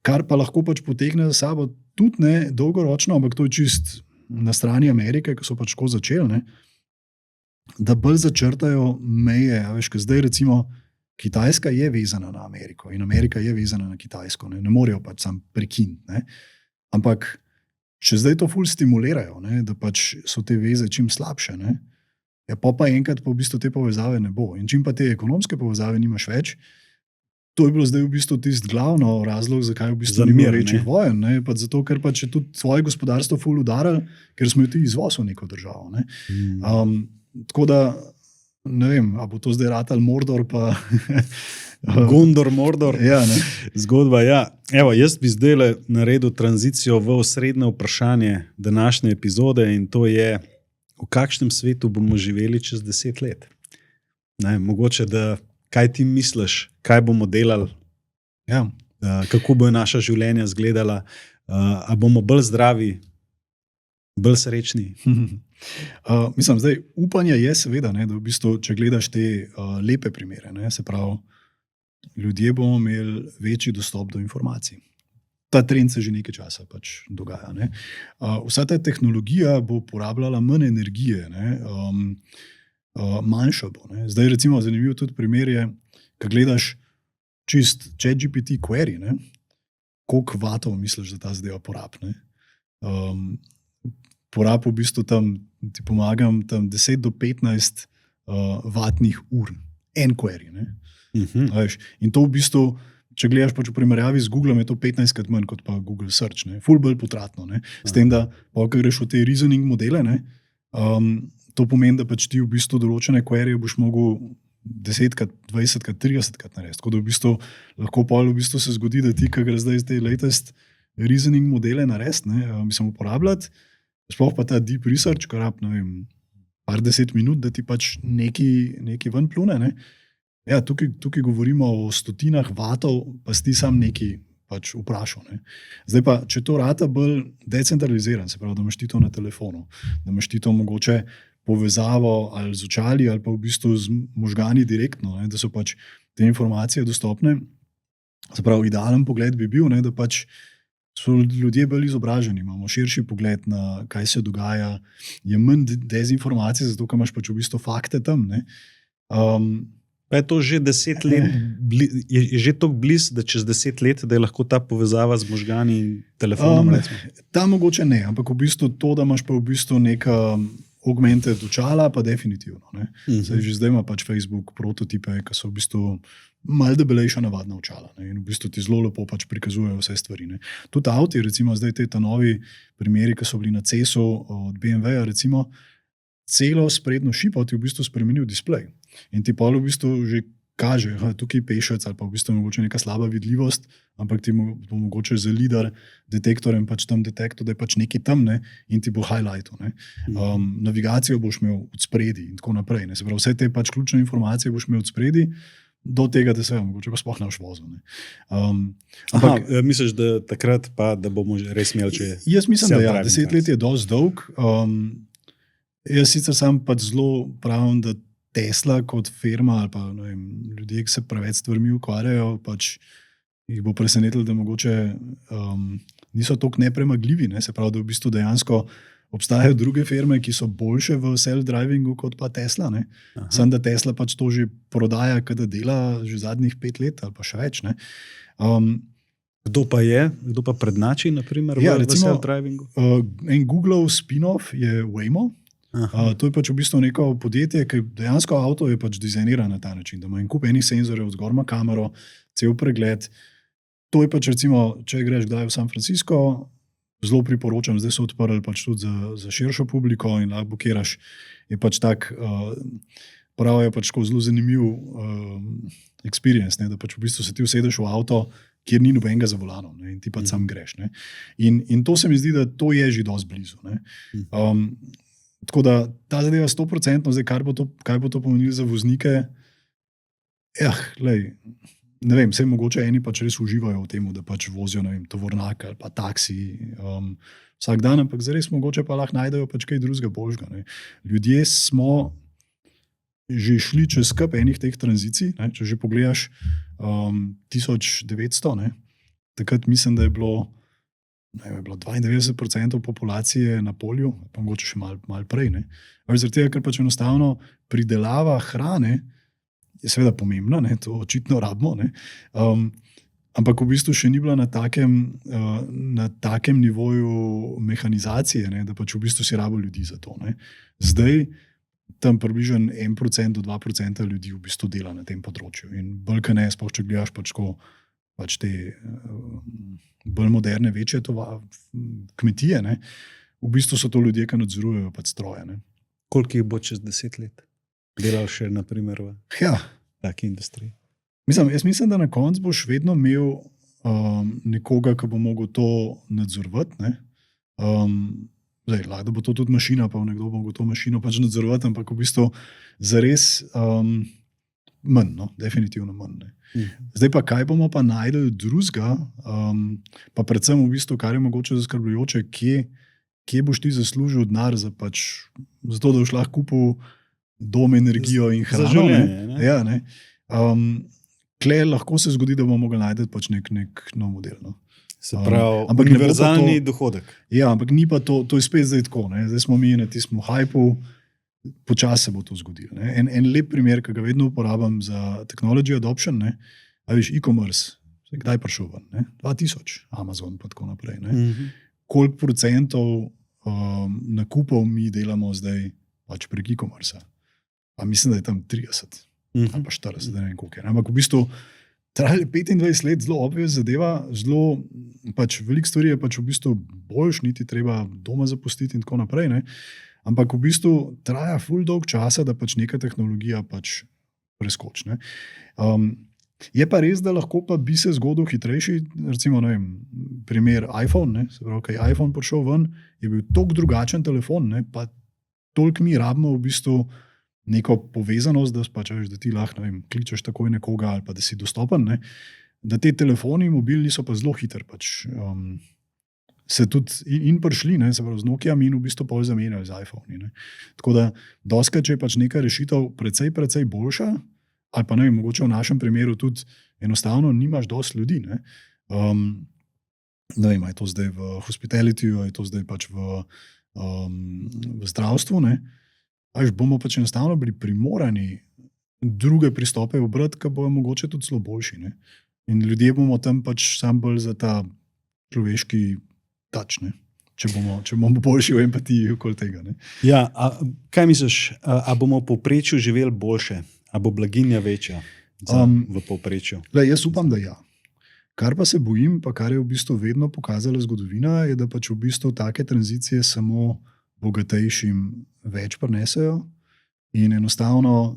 Kar pa lahko pač potegne za sabo tudi ne dolgoročno, ampak to je čist na strani Amerike, ki so pač tako začeli, ne? Da bolj začrtajo meje. Veš, zdaj recimo Kitajska je vezana na Ameriko in Amerika je vezana na Kitajsko. Ne morejo pač sam prekiniti. Ampak če zdaj to ful stimulirajo, ne, da pač so te veze čim slabše, ne, ja, pa enkrat pa v bistvu te povezave ne bo. In čim pa te ekonomske povezave nimaš več, to je bilo zdaj v bistvu tisti glavno razlog, zakaj v bistvu ni bilo večjih vojen. Zato, ker pač je tudi svoje gospodarstvo ful udarilo, ker smo jo ti izvoz v neko državo. Ne. Tako da, ne vem, a bo to zdaj ratal Mordor pa... Gondor, Mordor. Ja, zgodba, ja. Evo, jaz bi zdaj naredil tranzicijo v osrednje vprašanje današnje epizode in to je, v kakšnem svetu bomo živeli čez 10 let. Ne, mogoče, da kaj ti misliš, kaj bomo delali, ja. Kako bo naša življenja izgledala, a bomo bolj zdravi, bolj srečni. Mislim, zdaj upanje je seveda, ne, da v bistvu, če gledaš te lepe primere, ne, se pravi, ljudje bomo imeli večji dostop do informacij. Ta trend se že nekaj časa pač dogaja. Ne. Vsa ta tehnologija bo porabljala manj energije, ne, manjša bo. Ne. Zdaj recimo zanimiv tudi primer je, ko gledaš čist ChatGPT query, ne, koliko vatov misliš, da ta zadeva porab. Porab v bistvu tam, ti pomagam, tam 10 do 15 vatnih ur. En query, ne. In to v bistvu, če gledaš pač v primerjavi z Googlom, je to 15krat manj kot pa Google Search. Ne? Ful bolj potratno. Ne? S tem, da ko greš v te reasoning modele, ne? To pomeni, da pač ti v bistvu določene queryje boš mogel 10krat, 20krat, 30krat narediti. Tako da v bistvu lahko pol v bistvu se zgodi, da ti, ki gre zdaj te latest reasoning modele narediti, mislim uporabljati, sploh pa ta deep research, kar rab, ne vem, par 10 minut, da ti pač neki ven plune, ne? Ja, tukaj govorimo o stotinah vatov, pa si ti sam nekaj pač vprašal. Ne. Zdaj pa, če to rata bolj decentraliziran, se pravi, da imaš ti to na telefonu, da imaš ti to mogoče povezavo ali z očali ali pa v bistvu z možgani direktno, ne, da so pač te informacije dostopne. Se pravi, idealen pogled bi bil, ne, da pač so ljudje bolj izobraženi, imamo širši pogled na kaj se dogaja, je manj dezinformacij, zato ker imaš pač v bistvu fakte tam. Ne. Pa je to že 10 let, je že toliko blizu, da čez 10 let, da je lahko ta povezava z možgani in telefonom? Ta mogoče ne, ampak v bistvu to, da imaš pa v bistvu neka augmented očala, pa definitivno. Ne. Že zdaj ima pač Facebook prototipe, ki so v bistvu malo debelejša navadna očala. Ne. In v bistvu ti zelo lepo pač prikazujejo vse stvari. Ne. Tudi avti, recimo zdaj te novi primeri, ki so bili na CES-u od BMW-ja, recimo, celo sprednjo šipo ti v bistvu spremenil displej. In ti pa v bistvu že kaže, tukaj pešec ali pa v bistvu mogoče neka slaba vidljivost, ampak ti bo mogoče z lidar detektorjem pač tam detektor, da je pač nekaj tam, ne, in ti bo highlightu. Navigacijo boš imel od spredi in tako naprej. Ne. Se pravi, vse te pač ključne informacije boš imel od spredi, do tega, da se mogoče pa sploh ne boš vozil. Misliš, da takrat pa, da bomo res imeli, če... Jaz mislim, da ja, 10 let je dosti dolg. Jaz sicer sam pač zelo pravim, da Tesla kot firma ali pa ne vem, ljudje, ki se preveč stvarmi ukvarjajo, pač jih bo presenetilo, da mogoče niso toliko nepremagljivi. Ne? Se pravi, da v bistvu dejansko obstajajo druge firme, ki so boljše v self-drivingu kot pa Tesla. Samo da Tesla pač to že prodaja, kada dela že zadnjih 5 let ali pa še več. Ne? Kdo pa je? Kdo pa prednači, naprimer, v self-drivingu? En Googlov spin-off je Waymo. To je pač v bistvu neko podjetje, ki dejansko avto je pač dizajniran na ta način, da ima en kup enih senzorjev, zgor ima kamero, cel pregled. To je pač recimo, če greš kdaj v San Francisco, zelo priporočam, zdaj so odprli pač tudi za širšo publiko in lahko bukiraš. Je pač tak, prav je pač zelo zanimiv experience, ne, da pač v bistvu se ti usedeš v avto, kjer ni nobenega za volanom, ne, in ti pač sam greš. Ne. In to se mi zdi, da to je že dosti blizu. Ne. Tako da ta zadeva 100%, zdaj, kaj bo to pomenilo za voznike, lej, ne vem, vse mogoče eni pač res uživajo v tem, da pač vozijo, ne vem, tovornjak ali pa taksi vsak dan, ampak zares mogoče pa lahko najdejo pač kaj drugega božga. Ne. Ljudje smo že šli čez skup enih teh tranzicij. Ne? Če že pogledaš 1900, ne? Takrat mislim, da je bilo 92% populacije na polju, pa mogoče še malo prej. Zaradi tega, ker pač enostavno pridelava hrane je seveda pomembna, ne? To očitno rabimo, ampak v bistvu še ni bila na takem nivoju mehanizacije, ne? Da pač v bistvu si rabo ljudi za to. Ne? Zdaj tam približno 1% do 2% ljudi v bistvu dela na tem področju. In bolj ne, sploh če gledaš pač te bolj moderne, večje kmetije, ne? V bistvu so to ljudje, ki nadzorujejo pač stroje. Ne? Koliko jih bo čez 10 let delal še, naprimer, v taki industriji? Jaz mislim, da na koncu boš vedno imel nekoga, ki bo mogel to nadzorovati. Ne? Lahko da bo to tudi mašina, pa nekdo bo mogel to mašino pač nadzorovati, ampak v bistvu zares manj, definitivno manj. Ne? Zdaj pa, kaj bomo pa najdel drugega, pa predvsem v bistvu, kar je mogoče zaskrbljujoče, kje boš ti zaslužil denar za to, da boš lahko kupil dom, energijo in hrano. Za življenje. Ja, ne. Kle lahko se zgodi, da bomo mogli najti pač nek nov model. No. Se pravi, univerzalni dohodek. Ja, ampak ni pa to je spet zdaj tako. Ne. Zdaj smo mi na tistem hypu, počasi se bo to zgodilo. Ne. En lep primer, ki ga vedno uporabljam za technology adoption, ne. A veš, e-commerce, kdaj je prišel ven? Ne. 2000, Amazon pa tako naprej. Ne. Koliko procentov nakupov mi delamo zdaj pač prek e-commerce? Pa mislim, da je tam 30. Ali pa 40, ne vem koliko je. Ampak v bistvu trajali 25 let, zelo obvez zadeva, zelo pač veliko stvari je pač v bistvu boljš, niti treba doma zapustiti in tako naprej. Ne? Ampak v bistvu traja ful dolg časa, da pač neka tehnologija pač preskoči. Ne? Je pa res, da lahko pa bi se zgodil hitrejši, recimo, ne vem, primer iPhone, ne? Se pravi, kaj je iPhone prišel ven, je bil toliko drugačen telefon, ne? Pa toliko mi rabimo v bistvu neko povezanost, da ti lahko kličeš takoj nekoga ali pa da si dostopen, ne? Da te telefoni mobilni so pa zelo hitri se tudi in prišli, ne? Se pravi z Nokiami in v bistvu pol zamenjali z iPhone. Tako da doskrat, če je pač neka rešitev precej boljša, ali pa ne vem, mogoče v našem primeru tudi enostavno nimaš dosti ljudi. Ne? Ne vem, je to zdaj v hospitalityju, je to zdaj pač v zdravstvu, ne? Bomo pač enostavno bili primorani druge pristope obrati, ki bojo mogoče tudi zelo boljši. Ne? In ljudje bomo tam pač sam bolj za ta človeški tač, ne? Če bomo boljši v empatiji okoli tega. Ne? Ja, kaj misliš, a bomo v povprečju živeli boljše? A bo blaginja večja v povprečju? Jaz upam, da ja. Kar pa se bojim, pa kar je v bistvu vedno pokazala zgodovina, je, da pač v bistvu take tranzicije samo bogatejšim več prinesejo in enostavno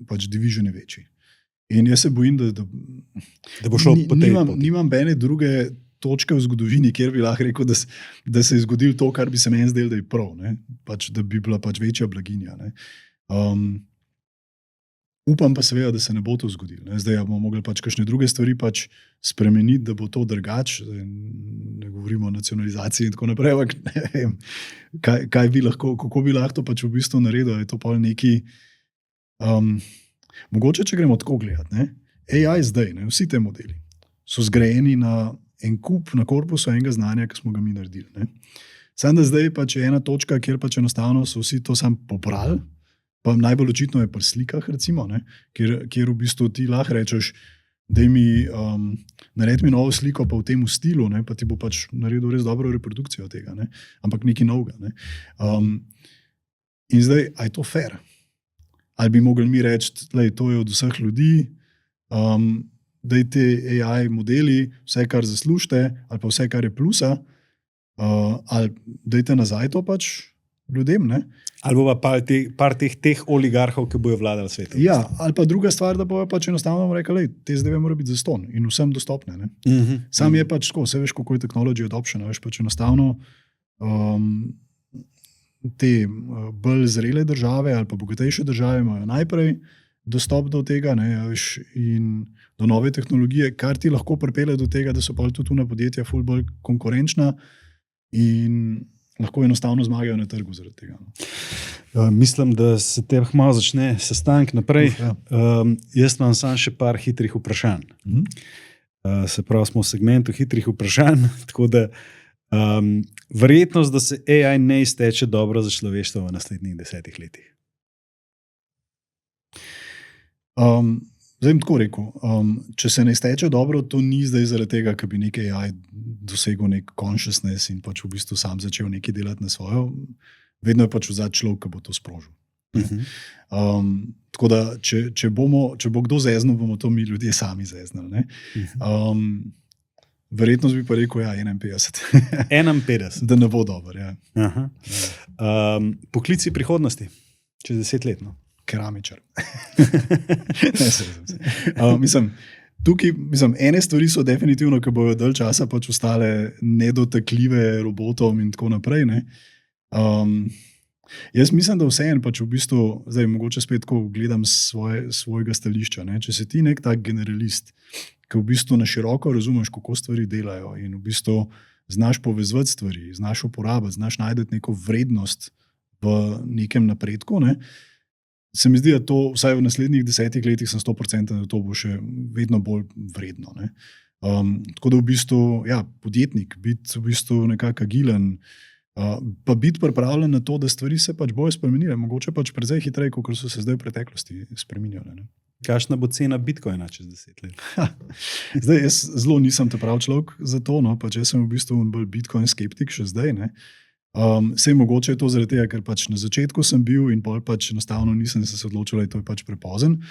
pač division je večji. In jaz se bojim, da bo šlo po tej poti. Nimam bene druge točke v zgodovini, kjer bi lahko rekel, da se je zgodilo to, kar bi se meni zdelo, da je prav. Ne? Pač, da bi bila pač večja blaginja. Ne? Upam pa seveda, da se ne bo to zgodilo. Ne? Zdaj bomo mogli pač kakšne druge stvari pač spremeniti, da bo to drugače. Ne govorimo o nacionalizaciji in tako naprej, ampak ne vem, kako bi lahko to pač v bistvu naredil. Je to pa neki, mogoče, če gremo tako gledati. Ne? AI zdaj, ne? Vsi te modeli so zgrajeni na en kup, na korpusu enega znanja, ki smo ga mi naredili. Ne? Samo da zdaj pač je ena točka, kjer pač enostavno so vsi to sam pobrali. Pa najbolj očitno je pri slikah, recimo, ne, kjer v bistvu ti lahko rečeš, da mi naredi novo sliko pa v tem stilu, ne, pa ti bo pač naredil res dobro reprodukcijo tega, ne, ampak nekaj novega. Ne. In zdaj, a je to fair? Ali bi mogli mi reči, da to je od vseh ljudi, da je te AI modeli, vse, kar zaslužite, ali pa vse, kar je plusa, ali dajte nazaj to pač ljudem, ne? Ali bo pa par teh oligarhov, ki bojo vladali svetom. Ja, ali pa druga stvar, da bojo pač enostavno rekli, te zadeve morajo biti zastonj in vsem dostopne. Ne? Sam je pač tako, vse veš, kako je technology adoption, veš pač enostavno te bolj zrele države ali pa bogatejše države imajo najprej dostop do tega, ne, veš, in do nove tehnologije, kar ti lahko pripelje do tega, da so pa tudi tuna podjetja ful bolj konkurenčna in lahko enostavno zmagajo na trgu zaradi tega. Mislim, da se te malo začne sestanek naprej. Ja. Jaz imam samo še par hitrih vprašanj. Se pravi, smo v segmentu hitrih vprašanj, tako da verjetnost, da se AI ne izteče dobro za človeštvo v naslednjih 10 letih. Zdaj bom tako rekel, če se ne izteče dobro, to ni zdaj zaradi tega, ker bi nekaj AI dosegel nek consciousness in pač v bistvu sam začel nekaj delati na svojo. Vedno je pač vzad človek, ki bo to sprožil. Tako da, če bo kdo zeznil, bomo to mi ljudje sami zeznali. Verjetnost bi pa rekel, 51. 51. Da ne bo dobro. Ja. Poklici prihodnosti, čez 10 let. No? Keramičar. Mislim, ene stvari so definitivno, ki bojo dalj časa pač ostale nedotakljive robotom in tako naprej. Jaz mislim, da vseeno pač v bistvu, zdaj mogoče spet tako gledam svojega stališča. Če si ti nek tak generalist, ki v bistvu na široko razumeš, kako stvari delajo in v bistvu znaš povezati stvari, znaš uporabiti, znaš najti neko vrednost v nekem napredku, se mi zdi, da to vsaj v naslednjih 10 letih sem 100%, da to bo še vedno bolj vredno. Tako da v bistvu, podjetnik, biti v bistvu nekako agilen, pa biti pripravljen na to, da stvari se pač bojo spremenile, mogoče pač precej hitreje, kot so se zdaj v preteklosti spreminjale. Kakšna bo cena Bitcoina čez 10 let? Zdaj, jaz zelo nisem ta prav človek za to, pač jaz sem v bistvu bolj Bitcoin skeptik še zdaj, Sej mogoče je to zaradi tega, ker pač na začetku sem bil in pol pač enostavno nisem se odločil, da je to pač prepozen.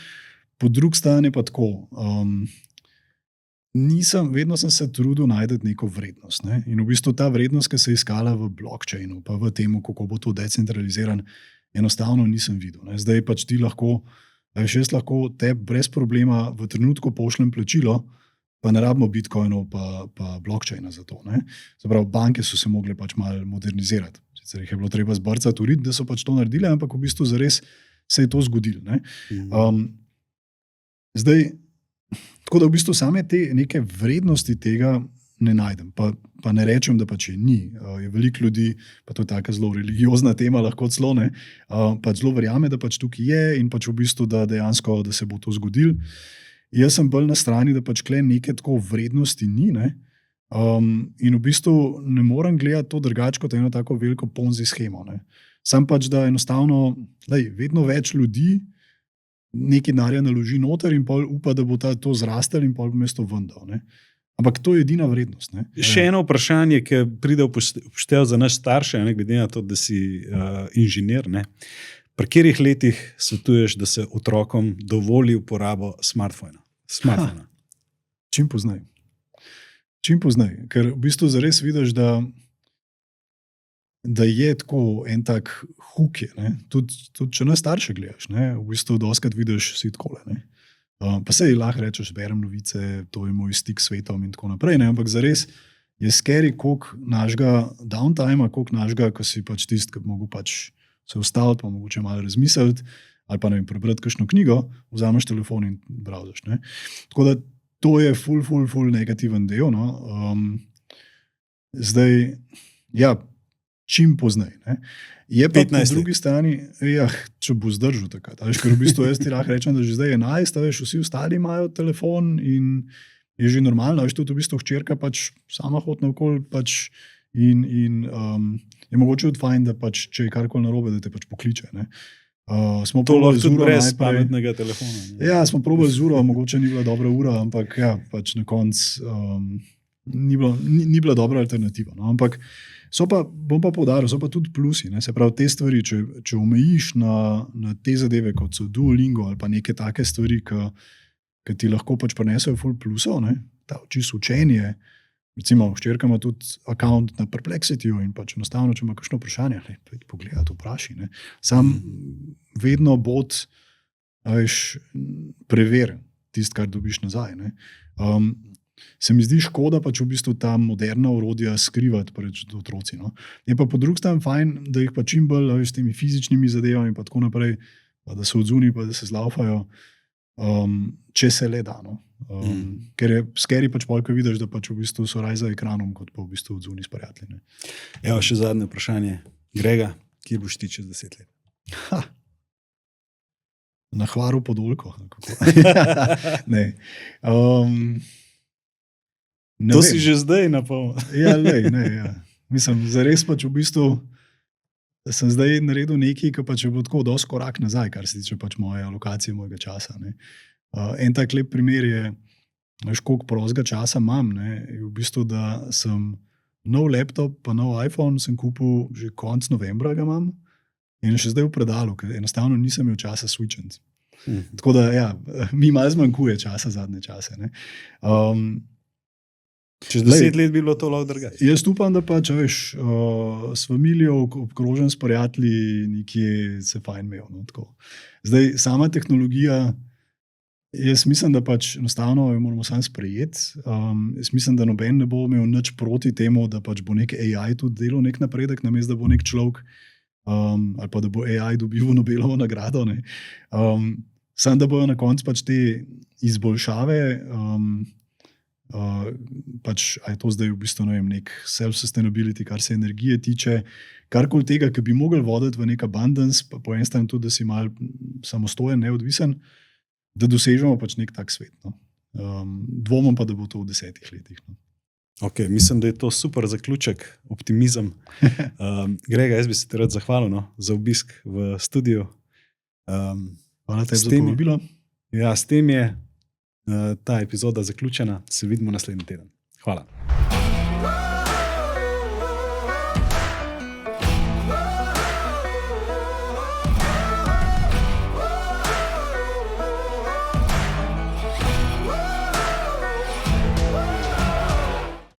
Po drugi strani pa tako, vedno sem se trudil najti neko vrednost. In v bistvu ta vrednost, ki se je iskala v blockchainu, pa v tem, kako bo to decentraliziran, enostavno nisem videl. Zdaj pač ti lahko, jaz lahko te brez problema v trenutku pošljem plačilo, pa ne rabimo bitcoinov pa blockchaina za to. Se pravi, banke so se mogle pač malo modernizirati. Sicer jih je bilo treba zbrcati urit, da so pač to naredili, ampak v bistvu zares se je to zgodilo. Zdaj, tako da v bistvu same te neke vrednosti tega ne najdem. Pa ne rečem, da pač je ni. Je veliko ljudi, pa to je taka zelo religiozna tema, lahko celo, pač zelo verjame, da pač tukaj je in pač v bistvu, da dejansko, da se bo to zgodilo. Jaz sem bolj na strani, da pač kle neke tako vrednosti ni. In v bistvu ne morem gledati to drugače kot eno tako veliko ponzi schemo. Sam pač, da enostavno vedno več ljudi nekaj denarja naloži noter in pol upa, da bo to zrastel in pol bo mesto vendal. Ampak to je edina vrednost. Še eno vprašanje, ki pride v poštev za nas starše, glede na to, da si inženir. Pri katerih letih svetuješ, da se otrokom dovoli uporabo smartfona? Čim poznaj. Ker v bistvu zares vidiš, da je tako en tak huk. Tudi če na starše gledaš, v bistvu doskrat vidiš vsi takole. Pa sej lahko rečeš, berem novice, to je moj stik s svetom in tako naprej. Ampak zares je scary, koliko našega downtima, koliko našega, ko si pač tist, ki bi mogel pač se ustaviti, pa mogoče malo razmisliti, ali pa prebrati kakšno knjigo, vzameš telefon in browsaš. Tako da to je ful negativen del. Zdaj, čim poznaj. Je pa po drugi strani, če bo zdržal takrat. Ker v bistvu jaz ti lahko rečem, da že zdaj 11, vsi ostali imajo telefon in je že normalno, tudi v bistvu hčerka pač sama hodi naokoli pač in je mogoče tudi fajn, da pač, če je karkoli narobe, da te pač pokliče. Smo to lahko tudi brez najprej, pametnega telefona. Smo probali z uro, mogoče ni bila dobra ura, ampak pač na koncu ni bila dobra alternativa. Ampak bom pa poudaril, so pa tudi plusi. Se pravi, te stvari, če omejiš na te zadeve, kot so Duolingo ali pa neke take stvari, ki ti lahko pač prinesejo ful plusov, ta čisto učenje. Recimo, hčerka ima tudi account na Perplexityju in pač enostavno, če ima kakšno vprašanje, pogledaj, vpraši. Sam vedno bod preveren tisto, kar dobiš nazaj. Se mi zdi škoda pač v bistvu ta moderna orodja skrivati pred otroci. Je pa po drugi strani fajn, da jih pa čim bolj s temi fizičnimi zadevami pa tako naprej, pa da so odzuni, pa da se zlaufajo. če se le da. No. Ker je scary pač polk, ko vidiš, da pač v bistvu so raj za ekranom, kot pa v bistvu odzuni s prijatelji. Evo, še zadnje vprašanje. Grega, kje boš ti čez 10 let? Na Hvaru Podolko. Ne. Ne To vem. si že zdaj napol. Ja, ja. Mislim, zares pač v bistvu sem zdaj naredil nekaj, ki pač bo tako dosti korak nazaj, kar se tiče pač moje alokacije, mojega časa. Ne. En tak lep primer je, veš, koliko prostega časa imam, ne, je v bistvu, da sem nov laptop pa nov iPhone sem kupil že konec novembra ga imam in še zdaj v predalu, ker enostavno nisem imel časa switchati. Tako da, ja, mi malo zmanjkuje časa zadnje čase. Ne. Čez 10 let bi bilo to lahko drugače. Jaz upam, da pač, veš, s familijo, obkrožen s prijatelji, nekje se fajn imel. No, tako. Zdaj, sama tehnologija, jaz mislim, da pač enostavno jo moramo sam sprejeti. Jaz mislim, da noben ne bo imel nič proti temu, da pač bo nek AI tudi delal nek napredek, namesto da bo nek človek, ali pa da bo AI dobil Nobelovo nagrado. Ne. Samo da bojo na koncu pač te izboljšave, pač, a je to zdaj v bistvu nek self-sustainability, kar se energije tiče, karkoli tega, ki bi mogli voditi v nek abundance, pa po en strani tudi, da si mal samostojen, neodvisen, da dosežemo pač nek tak svet. No. Dvomim pa, da bo to v 10 letih. No. Ok, mislim, da je to super zaključek, optimizem. Grega, jaz bi se ti rad zahvalil, no, za obisk v studiu. Hvala tebi za povabilo. Ja, s tem je ta epizoda zaključena. Se vidimo naslednji teden. Hvala.